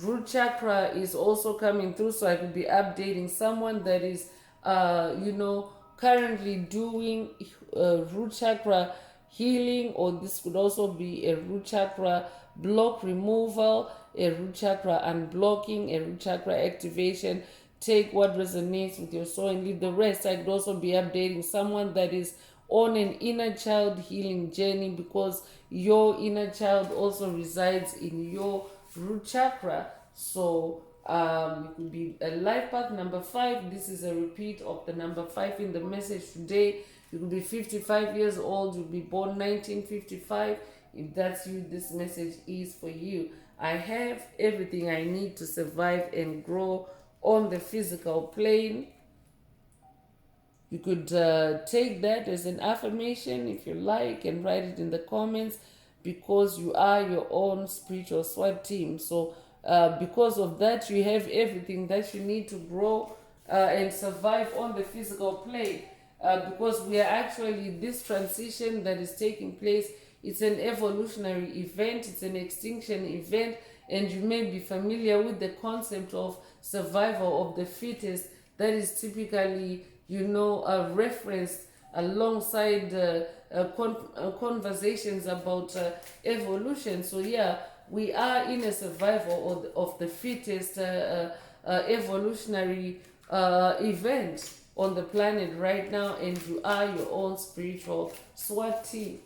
Root chakra is also coming through, so I could be updating someone that is, currently doing root chakra healing, or this could also be a root chakra block removal, a root chakra unblocking, a root chakra activation. Take what resonates with your soul and leave the rest. I could also be updating someone that is on an inner child healing journey, because your inner child also resides in your root chakra. So it could be a life path number 5. This is a repeat of the number 5 in the message today. You could be 55 years old, you'll be born 1955. If that's you, this message is for you. I have everything I need to survive and grow on the physical plane. You could take that as an affirmation if you like, and write it in the comments, because you are your own spiritual SWAT team. So because of that, you have everything that you need to grow and survive on the physical plane. Because we are actually, this transition that is taking place, it's an evolutionary event, it's an extinction event, and you may be familiar with the concept of survival of the fittest that is typically, referenced alongside conversations about evolution. So yeah, we are in a survival of the fittest evolutionary event on the planet right now, and you are your own spiritual SWAT team.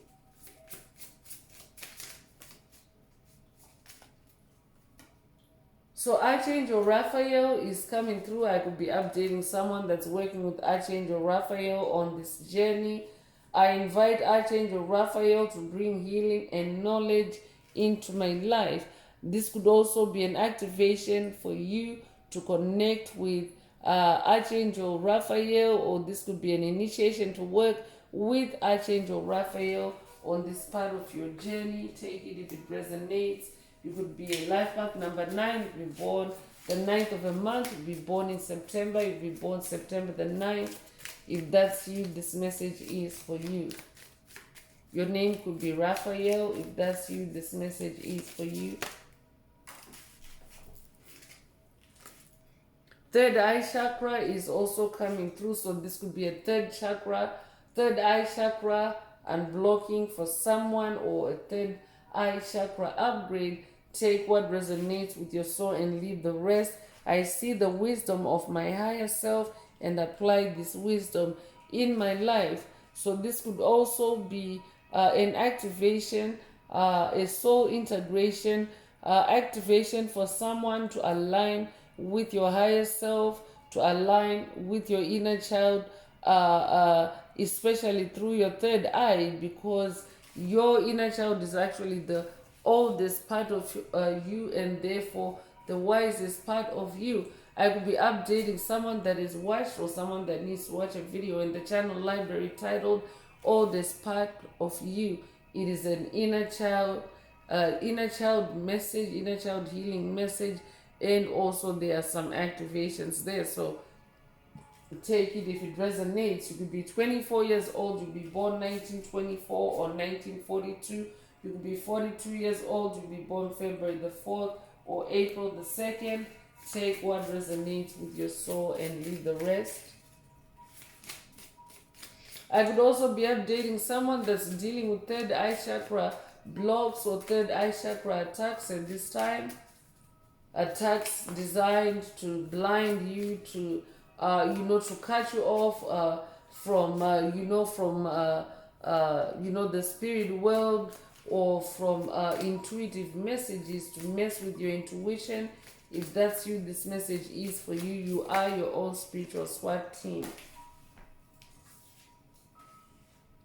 So Archangel Raphael is coming through. I could be updating someone that's working with Archangel Raphael on this journey. I invite Archangel Raphael to bring healing and knowledge into my life. This could also be an activation for you to connect with Archangel Raphael, or this could be an initiation to work with Archangel Raphael on this part of your journey. Take it if it resonates. You could be a life path number 9, you'd be born the 9th of a month, you'd be born in September, you'd be born September the 9th. If that's you, this message is for you. Your name could be Raphael. If that's you, this message is for you. Third eye chakra is also coming through, so this could be a third eye chakra unblocking for someone, or a third eye chakra upgrade. Take what resonates with your soul and leave the rest. I see the wisdom of my higher self and apply this wisdom in my life. So this could also be an activation, a soul integration activation for someone to align with your higher self, to align with your inner child, especially through your third eye, because your inner child is actually the oldest part of you, and therefore the wisest part of you. I could be updating someone that is watched, or someone that needs to watch a video in the channel library titled Oldest Part of You. It is an inner child message, inner child healing message, and also there are some activations there. So take it if it resonates. You could be 24 years old, you'll be born 1924 or 1942. You could be 42 years old, you'll be born February the 4th or April the 2nd. Take what resonates with your soul and leave the rest. I could also be updating someone that's dealing with third eye chakra blocks or third eye chakra attacks at this time. Attacks designed to blind you, to to cut you off from the spirit world, or from intuitive messages, to mess with your intuition. If that's you, this message is for you. You are your own spiritual SWAT team.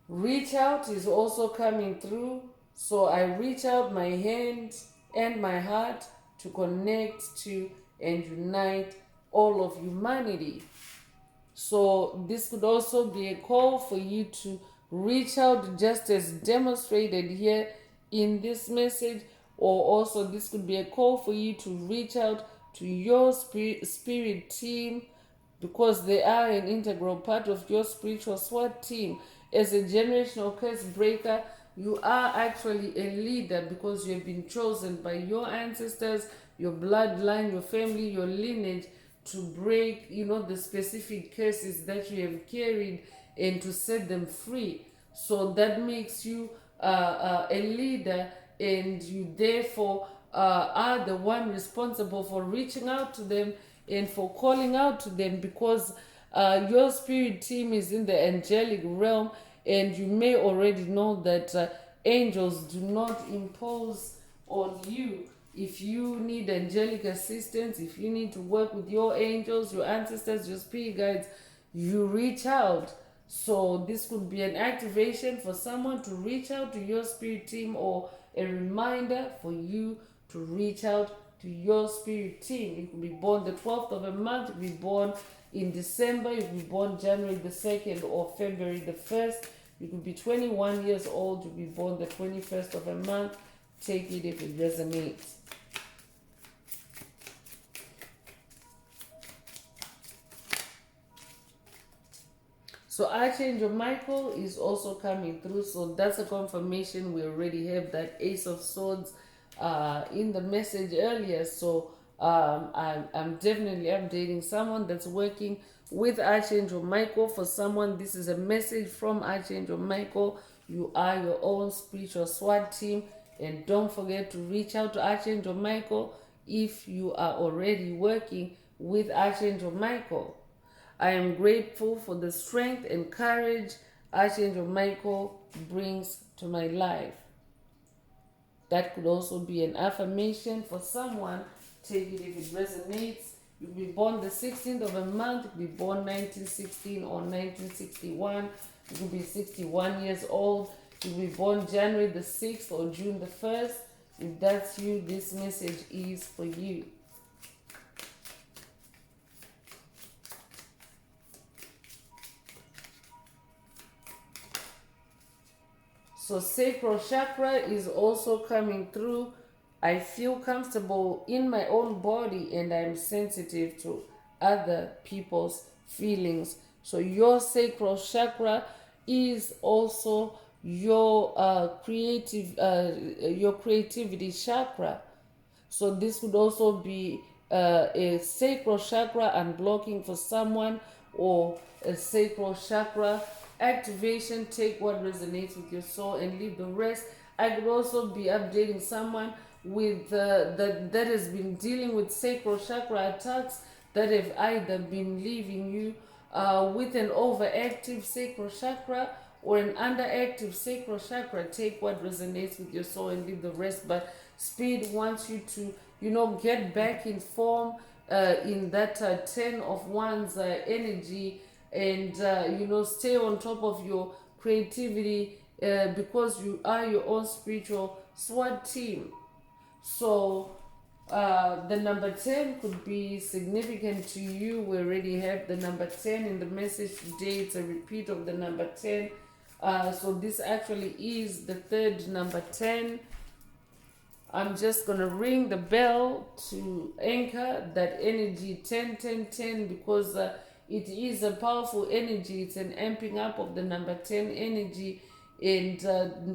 Reach out is also coming through. So I reach out my hand and my heart to connect to and unite all of humanity. So this could also be a call for you to reach out, just as demonstrated here in this message, or also this could be a call for you to reach out to your spirit team, because they are an integral part of your spiritual SWAT team. As a generational curse breaker, you are actually a leader, because you have been chosen by your ancestors, your bloodline, your family, your lineage, to break, the specific curses that you have carried, and to set them free. So that makes you a leader, and you therefore are the one responsible for reaching out to them and for calling out to them, because your spirit team is in the angelic realm, and you may already know that angels do not impose on you. If you need angelic assistance, if you need to work with your angels, your ancestors, your spirit guides, you reach out. So this could be an activation for someone to reach out to your spirit team, or a reminder for you to reach out to your spirit team. You could be born the 12th of a month, you could be born in December, you could be born January the 2nd or February the 1st. You could be 21 years old, you could be born the 21st of a month. Take it if it resonates. So Archangel Michael is also coming through. So that's a confirmation. We already have that Ace of Swords in the message earlier. So I'm definitely updating someone that's working with Archangel Michael. For someone, this is a message from Archangel Michael. You are your own spiritual SWAT team. And don't forget to reach out to Archangel Michael if you are already working with Archangel Michael. I am grateful for the strength and courage Archangel Michael brings to my life. That could also be an affirmation for someone. Take it if it resonates. You could be born the 16th of a month, you could be born 1916 or 1961. You could be 61 years old. You could be born January the 6th or June the 1st. If that's you, this message is for you. So sacral chakra is also coming through. I feel comfortable in my own body and I'm sensitive to other people's feelings. So your sacral chakra is also your creativity chakra. So this would also be a sacral chakra unblocking for someone, or a sacral chakra activation. Take what resonates with your soul and leave the rest. I could also be updating someone with that has been dealing with sacral chakra attacks that have either been leaving you with an overactive sacral chakra or an underactive sacral chakra. Take what resonates with your soul and leave the rest. But Spirit wants you to, get back in form in that 10 of Wands energy, and stay on top of your creativity because you are your own spiritual SWAT team. So the number 10 could be significant to you. We already have the number 10 in the message today. It's a repeat of the number 10. So this actually is the third number 10. I'm just going to ring the bell to anchor that energy 10, 10, 10, because it is a powerful energy. It's an amping up of the number 10 energy. And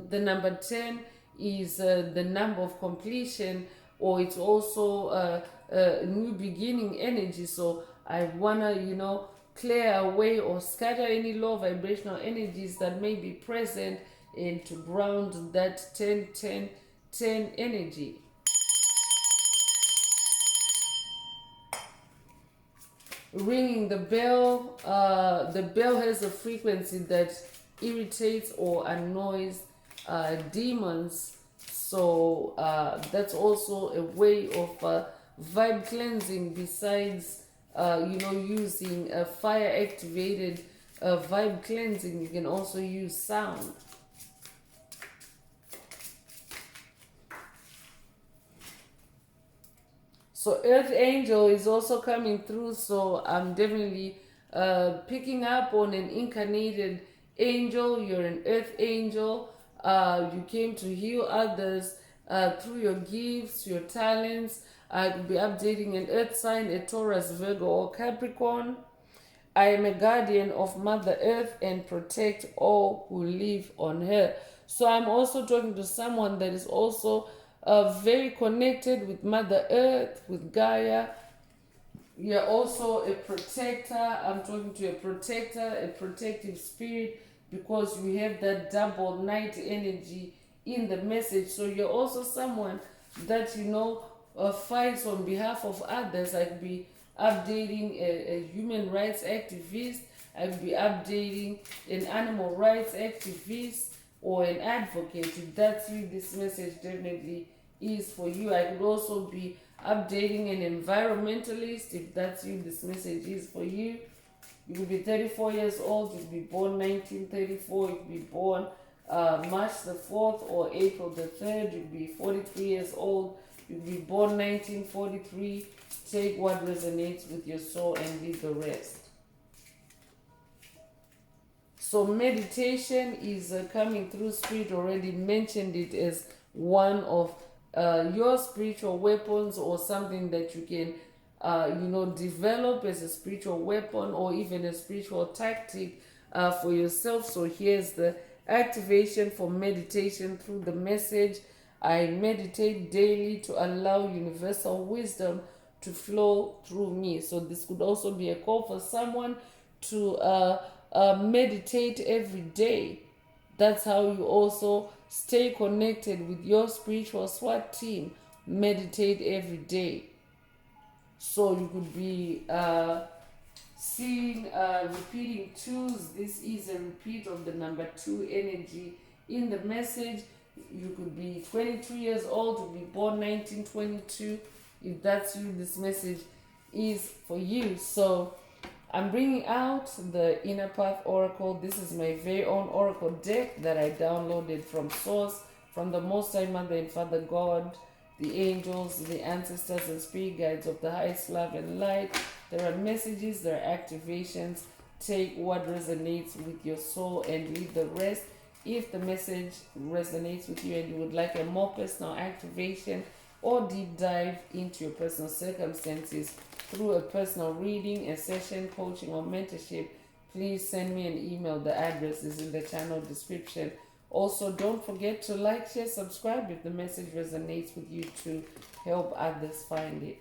the number 10 is the number of completion, or it's also a new beginning energy. So I want to, clear away or scatter any low vibrational energies that may be present, and to ground that 10, 10, 10 energy. Ringing the bell has a frequency that irritates or annoys demons. So that's also a way of vibe cleansing, besides using a fire activated vibe cleansing. You can also use sound. So Earth Angel is also coming through. So I'm definitely picking up on an incarnated angel. You're an Earth Angel. You came to heal others through your gifts, your talents. I could be updating an Earth sign, a Taurus, Virgo, or Capricorn. I am a guardian of Mother Earth and protect all who live on her. So I'm also talking to someone that is also very connected with Mother Earth, with Gaia. You're also a protector. I'm talking to a protector, a protective spirit, because you have that double night energy in the message. So you're also someone that, fights on behalf of others. I could be updating a human rights activist. I could be updating an animal rights activist or an advocate. If that's you, this message definitely is for you. I could also be updating an environmentalist. If that's you, this message is for you. You could be 34 years old. You could be born 1934. You could be born March the 4th or April the 3rd. You could be 43 years old. You could be born 1943. Take what resonates with your soul and leave the rest. So meditation is coming through. Spirit already mentioned it as one of your spiritual weapons, or something that you can develop as a spiritual weapon, or even a spiritual tactic for yourself. So here's the activation for meditation through the message. I meditate daily to allow universal wisdom to flow through me. So this could also be a call for someone to meditate every day. That's how you also stay connected with your spiritual SWAT team. Meditate every day. So you could be seeing repeating twos. This is a repeat of the number 2 energy in the message. You could be 22 years old, to be born 1922. If that's you, this message is for you. So I'm bringing out the Inner Path Oracle. This is my very own Oracle deck that I downloaded from Source, from the Most High Mother and Father God, the angels, the ancestors and spirit guides of the highest love and light. There are messages, there are activations. Take what resonates with your soul and leave the rest. If the message resonates with you and you would like a more personal activation or deep dive into your personal circumstances through a personal reading, a session, coaching, or mentorship, please send me an email. The address is in the channel description. Also, don't forget to like, share, subscribe if the message resonates with you, to help others find it.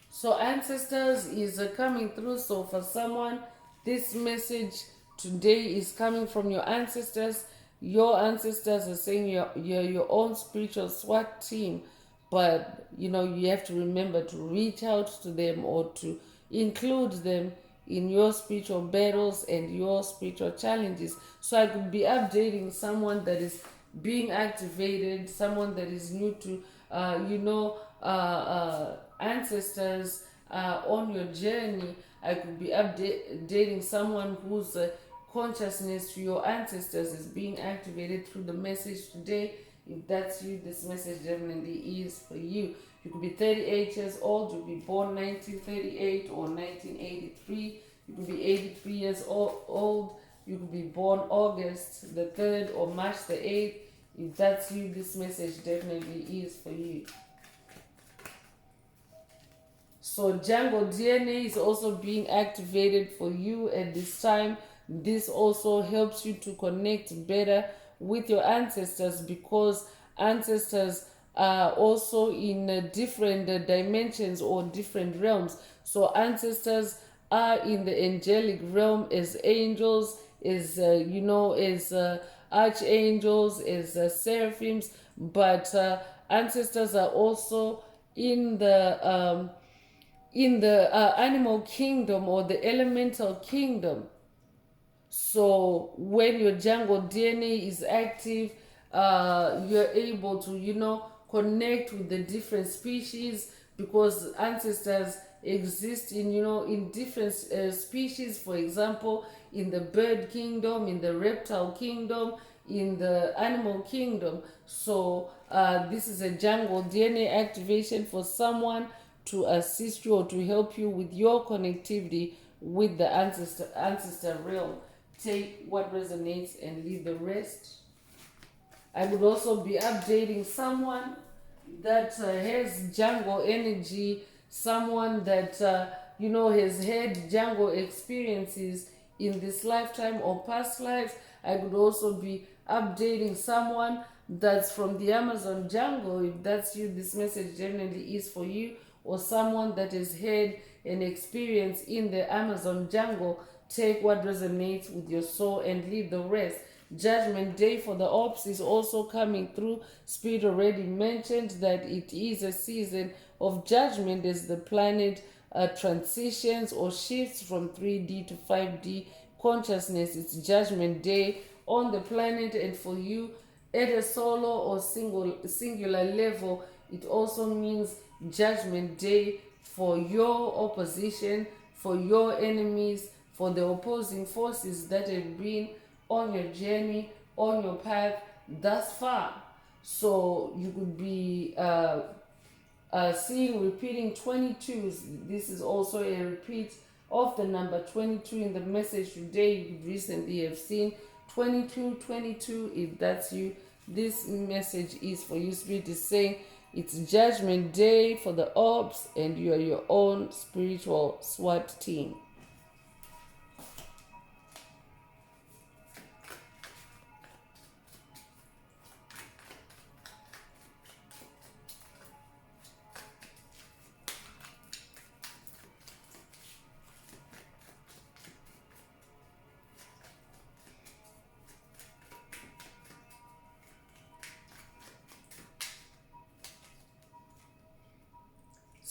So ancestors is coming through. So for someone, this message today is coming from your ancestors. Your ancestors are saying you're your own spiritual SWAT team. But, you have to remember to reach out to them or to include them in your spiritual battles and your spiritual challenges. So I could be updating someone that is being activated, someone that is new to, ancestors on your journey. I could be updating someone whose consciousness to your ancestors is being activated through the message today. If that's you, this message definitely is for you. You could be 38 years old, you could be born 1938 or 1983. You could be 83 years old. You could be born August the 3rd or March the 8th. If that's you, this message definitely is for you. So jungle DNA is also being activated for you at this time. This also helps you to connect better with your ancestors, because ancestors are also in different dimensions or different realms. So ancestors are in the angelic realm as angels, as archangels, as seraphims, but ancestors are also in the animal kingdom or the elemental kingdom. So when your jungle DNA is active, you're able to, connect with the different species, because ancestors exist in different species. For example, in the bird kingdom, in the reptile kingdom, in the animal kingdom. So this is a jungle DNA activation for someone to assist you or to help you with your connectivity with the ancestor realm. Take what resonates and leave the rest. I would also be updating someone that has jungle energy, someone that has had jungle experiences in this lifetime or past lives. I could also be updating someone that's from the Amazon jungle. If that's you, this message definitely is for you. Or someone that has had an experience in the Amazon jungle. Take what resonates with your soul and leave the rest. Judgment Day for the ops is also coming through. Spirit already mentioned that it is a season of judgment as the planet transitions or shifts from 3D to 5D consciousness. It's Judgment Day on the planet, and for you at a solo or singular level, it also means Judgment Day for your opposition, for your enemies, for the opposing forces that have been on your journey, on your path thus far. So you could be seeing repeating 22s. This is also a repeat of the number 22 in the message today. You could recently have seen 22. If that's you, this message is for you. Spirit is saying it's Judgment Day for the orbs, and you are your own spiritual SWAT team.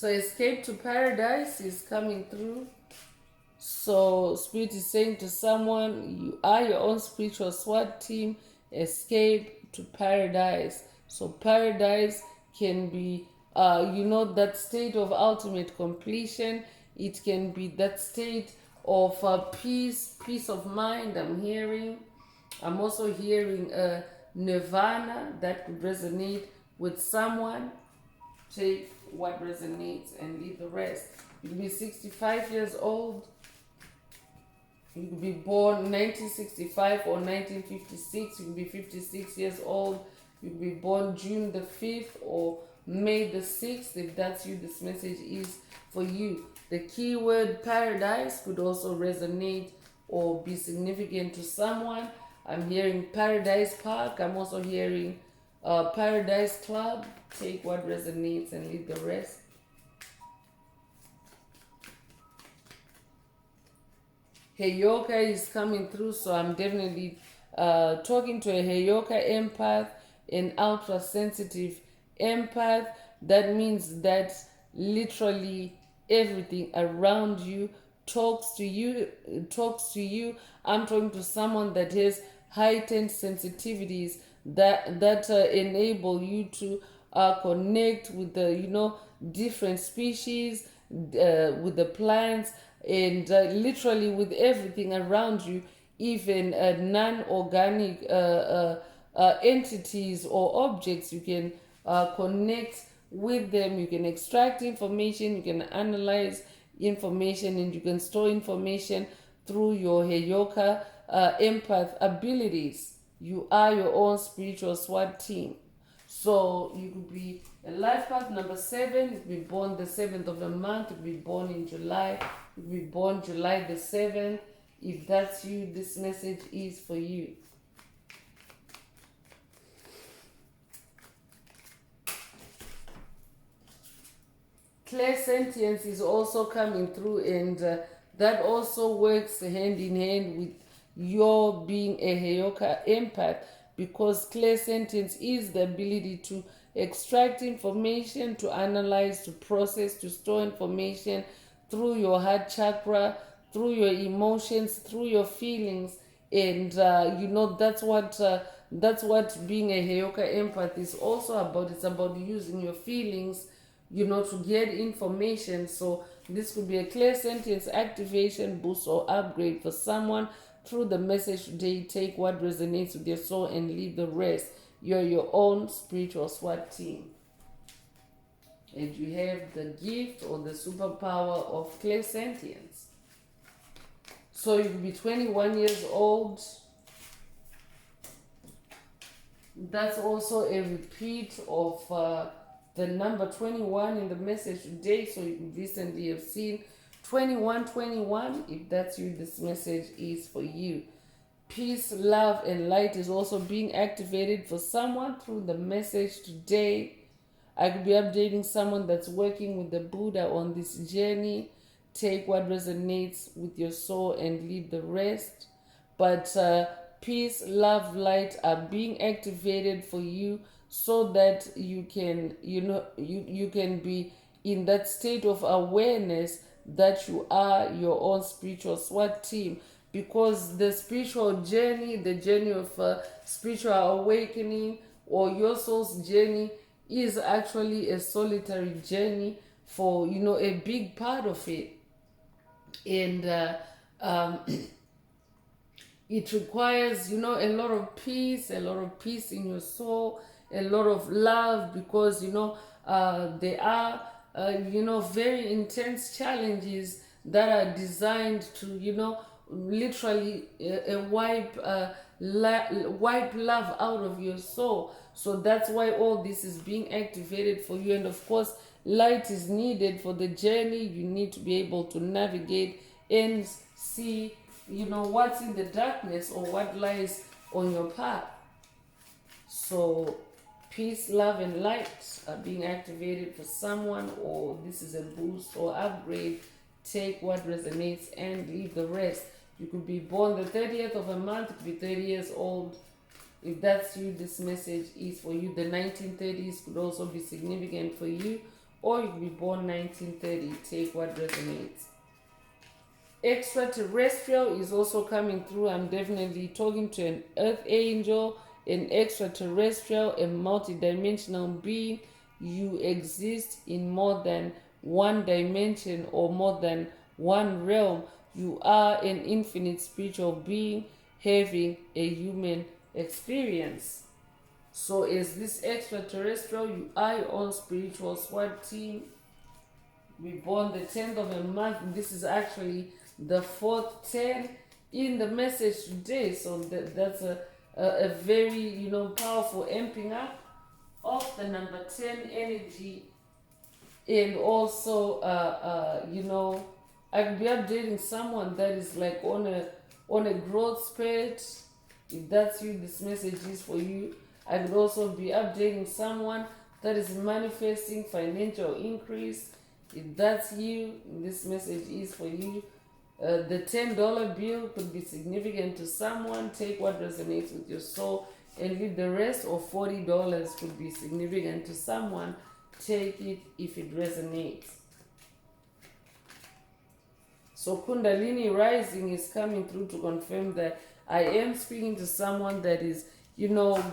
So escape to paradise is coming through. So Spirit is saying to someone, you are your own spiritual SWAT team. Escape to paradise. So paradise can be, that state of ultimate completion. It can be that state of peace of mind. I'm also hearing nirvana that could resonate with someone. Take what resonates and leave the rest. You can be 65 years old. You could be born 1965 or 1956. You could be 56 years old. You could be born June the 5th or May the 6th. If that's you, this message is for you. The keyword paradise could also resonate or be significant to someone. I'm hearing Paradise Park. I'm also hearing Paradise Club. Take what resonates and leave the rest. Heyoka is coming through, so I'm definitely talking to a Heyoka empath, an ultra sensitive empath. That means that literally everything around you talks to you. I'm talking to someone that has heightened sensitivities that enable you to connect with the different species, with the plants, and literally with everything around you, even non-organic entities or objects. You can connect with them. You can extract information, you can analyze information, and you can store information through your Heyoka empath abilities. You are your own spiritual SWAT team. So you could be a life path number 7. You could be born the 7th of the month. You could be born in July. You could be born July the 7th. If that's you, this message is for you. Clairsentience is also coming through, and that also works hand in hand with your being a Heyoka empath, because clairsentience is the ability to extract information, to analyze, to process, to store information through your heart chakra, through your emotions, through your feelings, and that's what being a Heyoka empath is also about. It's about using your feelings, to get information. So this could be a clairsentience activation, boost, or upgrade for someone. Through the message today, take what resonates with your soul and leave the rest. You're your own spiritual SWAT team. And you have the gift or the superpower of clairsentience. So you could be 21 years old. That's also a repeat of the number 21 in the message today. So you recently have seen 2121. If that's you, this message is for you. Peace, love, and light is also being activated for someone through the message today. I could be updating someone that's working with the Buddha on this journey. Take what resonates with your soul and leave the rest. But peace, love, light are being activated for you, so that you can you can be in that state of awareness that you are your own spiritual SWAT team. Because the spiritual journey, the journey of spiritual awakening, or your soul's journey, is actually a solitary journey for a big part of it. And it requires a lot of peace in your soul, a lot of love, because there are very intense challenges that are designed to literally wipe love out of your soul. So that's why all this is being activated for you. And of course, light is needed for the journey. You need to be able to navigate and see what's in the darkness or what lies on your path. So peace, love, and light are being activated for someone, or this is a boost or upgrade. Take what resonates and leave the rest. You could be born the 30th of a month. You could be 30 years old. If that's you, this message is for you. The 1930s could also be significant for you, or you could be born 1930. Take what resonates. Extraterrestrial is also coming through. I'm definitely talking to an earth angel, an extraterrestrial, a multidimensional being. You exist in more than one dimension or more than one realm. You are an infinite spiritual being having a human experience. So as this extraterrestrial, you are your own spiritual SWAT team. We born the 10th of a month. This is actually the fourth 10 in the message today. So that's a very, powerful amping up of the number 10 energy. And also, I could be updating someone that is like on a growth spurt. If that's you, this message is for you. I could also be updating someone that is manifesting financial increase. If that's you, this message is for you. The $10 bill could be significant to someone. Take what resonates with your soul and leave the rest, or $40 could be significant to someone. Take it if it resonates. So Kundalini rising is coming through to confirm that I am speaking to someone that is,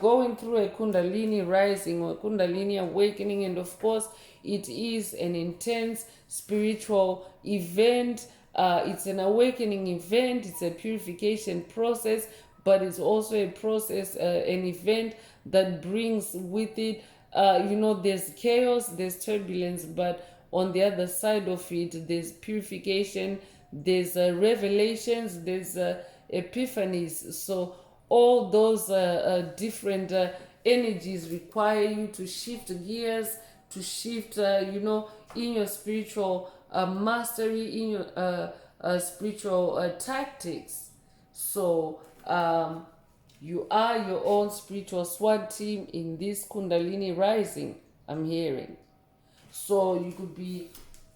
going through a Kundalini rising or Kundalini awakening. And of course, it is an intense spiritual event. It's an awakening event. It's a purification process, but it's also a process, an event that brings with it, there's chaos, there's turbulence, but on the other side of it, there's purification, there's revelations, there's epiphanies. So all those different energies require you to shift gears, to shift, in your spiritual mastery, in your spiritual tactics. So you are your own spiritual SWAT team in this Kundalini rising, I'm hearing. So you could be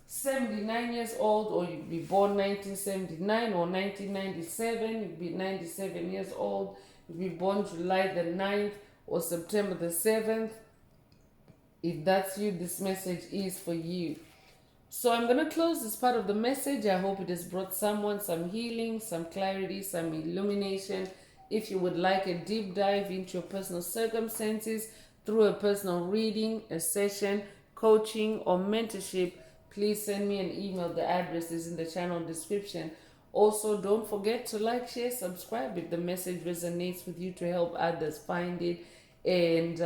79 years old, or you could be born 1979 or 1997. You could be 97 years old. You could be born July the 9th or September the 7th. If that's you, this message is for you. So I'm going to close this part of the message. I hope it has brought someone some healing, some clarity, some illumination. If you would like a deep dive into your personal circumstances through a personal reading, a session, coaching, or mentorship, please send me an email. The address is in the channel description. Also, don't forget to like, share, subscribe if the message resonates with you, to help others find it. And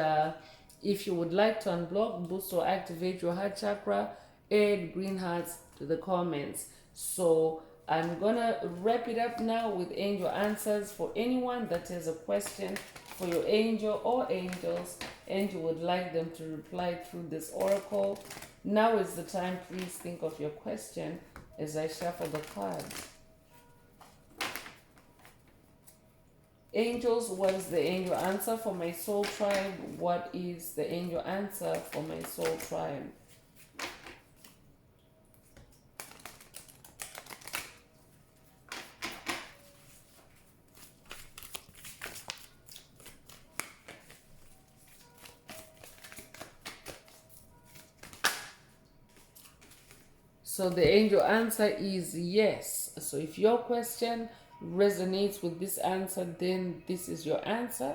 if you would like to unblock, boost, or activate your heart chakra, add green hearts to the comments. So I'm gonna wrap it up now with angel answers. For anyone that has a question for your angel or angels and you would like them to reply through this oracle, now is the time. Please think of your question as I shuffle the cards. Angels, what is the angel answer for my soul tribe? What is the angel answer for my soul tribe? So the angel answer is yes. So if your question resonates with this answer, then this is your answer.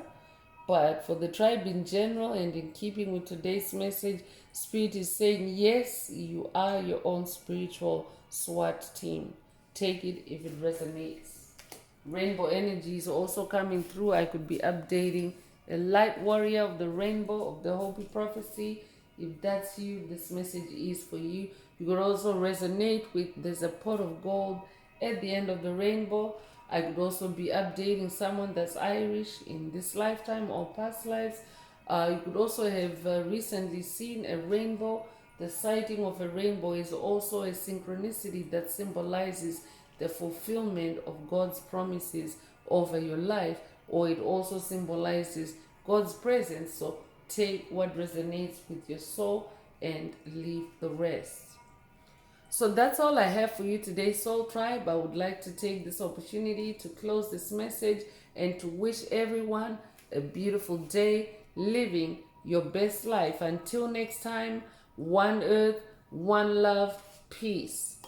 But for the tribe in general and in keeping with today's message, Spirit is saying yes, you are your own spiritual SWAT team. Take it if it resonates. Rainbow energy is also coming through. I could be updating a light warrior of the rainbow of the Hopi prophecy. If that's you, this message is for you. You could also resonate with there's a pot of gold at the end of the rainbow. I could also be updating someone that's Irish in this lifetime or past lives. You could also have recently seen a rainbow. The sighting of a rainbow is also a synchronicity that symbolizes the fulfillment of God's promises over your life, or it also symbolizes God's presence. So take what resonates with your soul and leave the rest. So that's all I have for you today, Soul Tribe. I would like to take this opportunity to close this message and to wish everyone a beautiful day, living your best life. Until next time, One earth, one love, peace.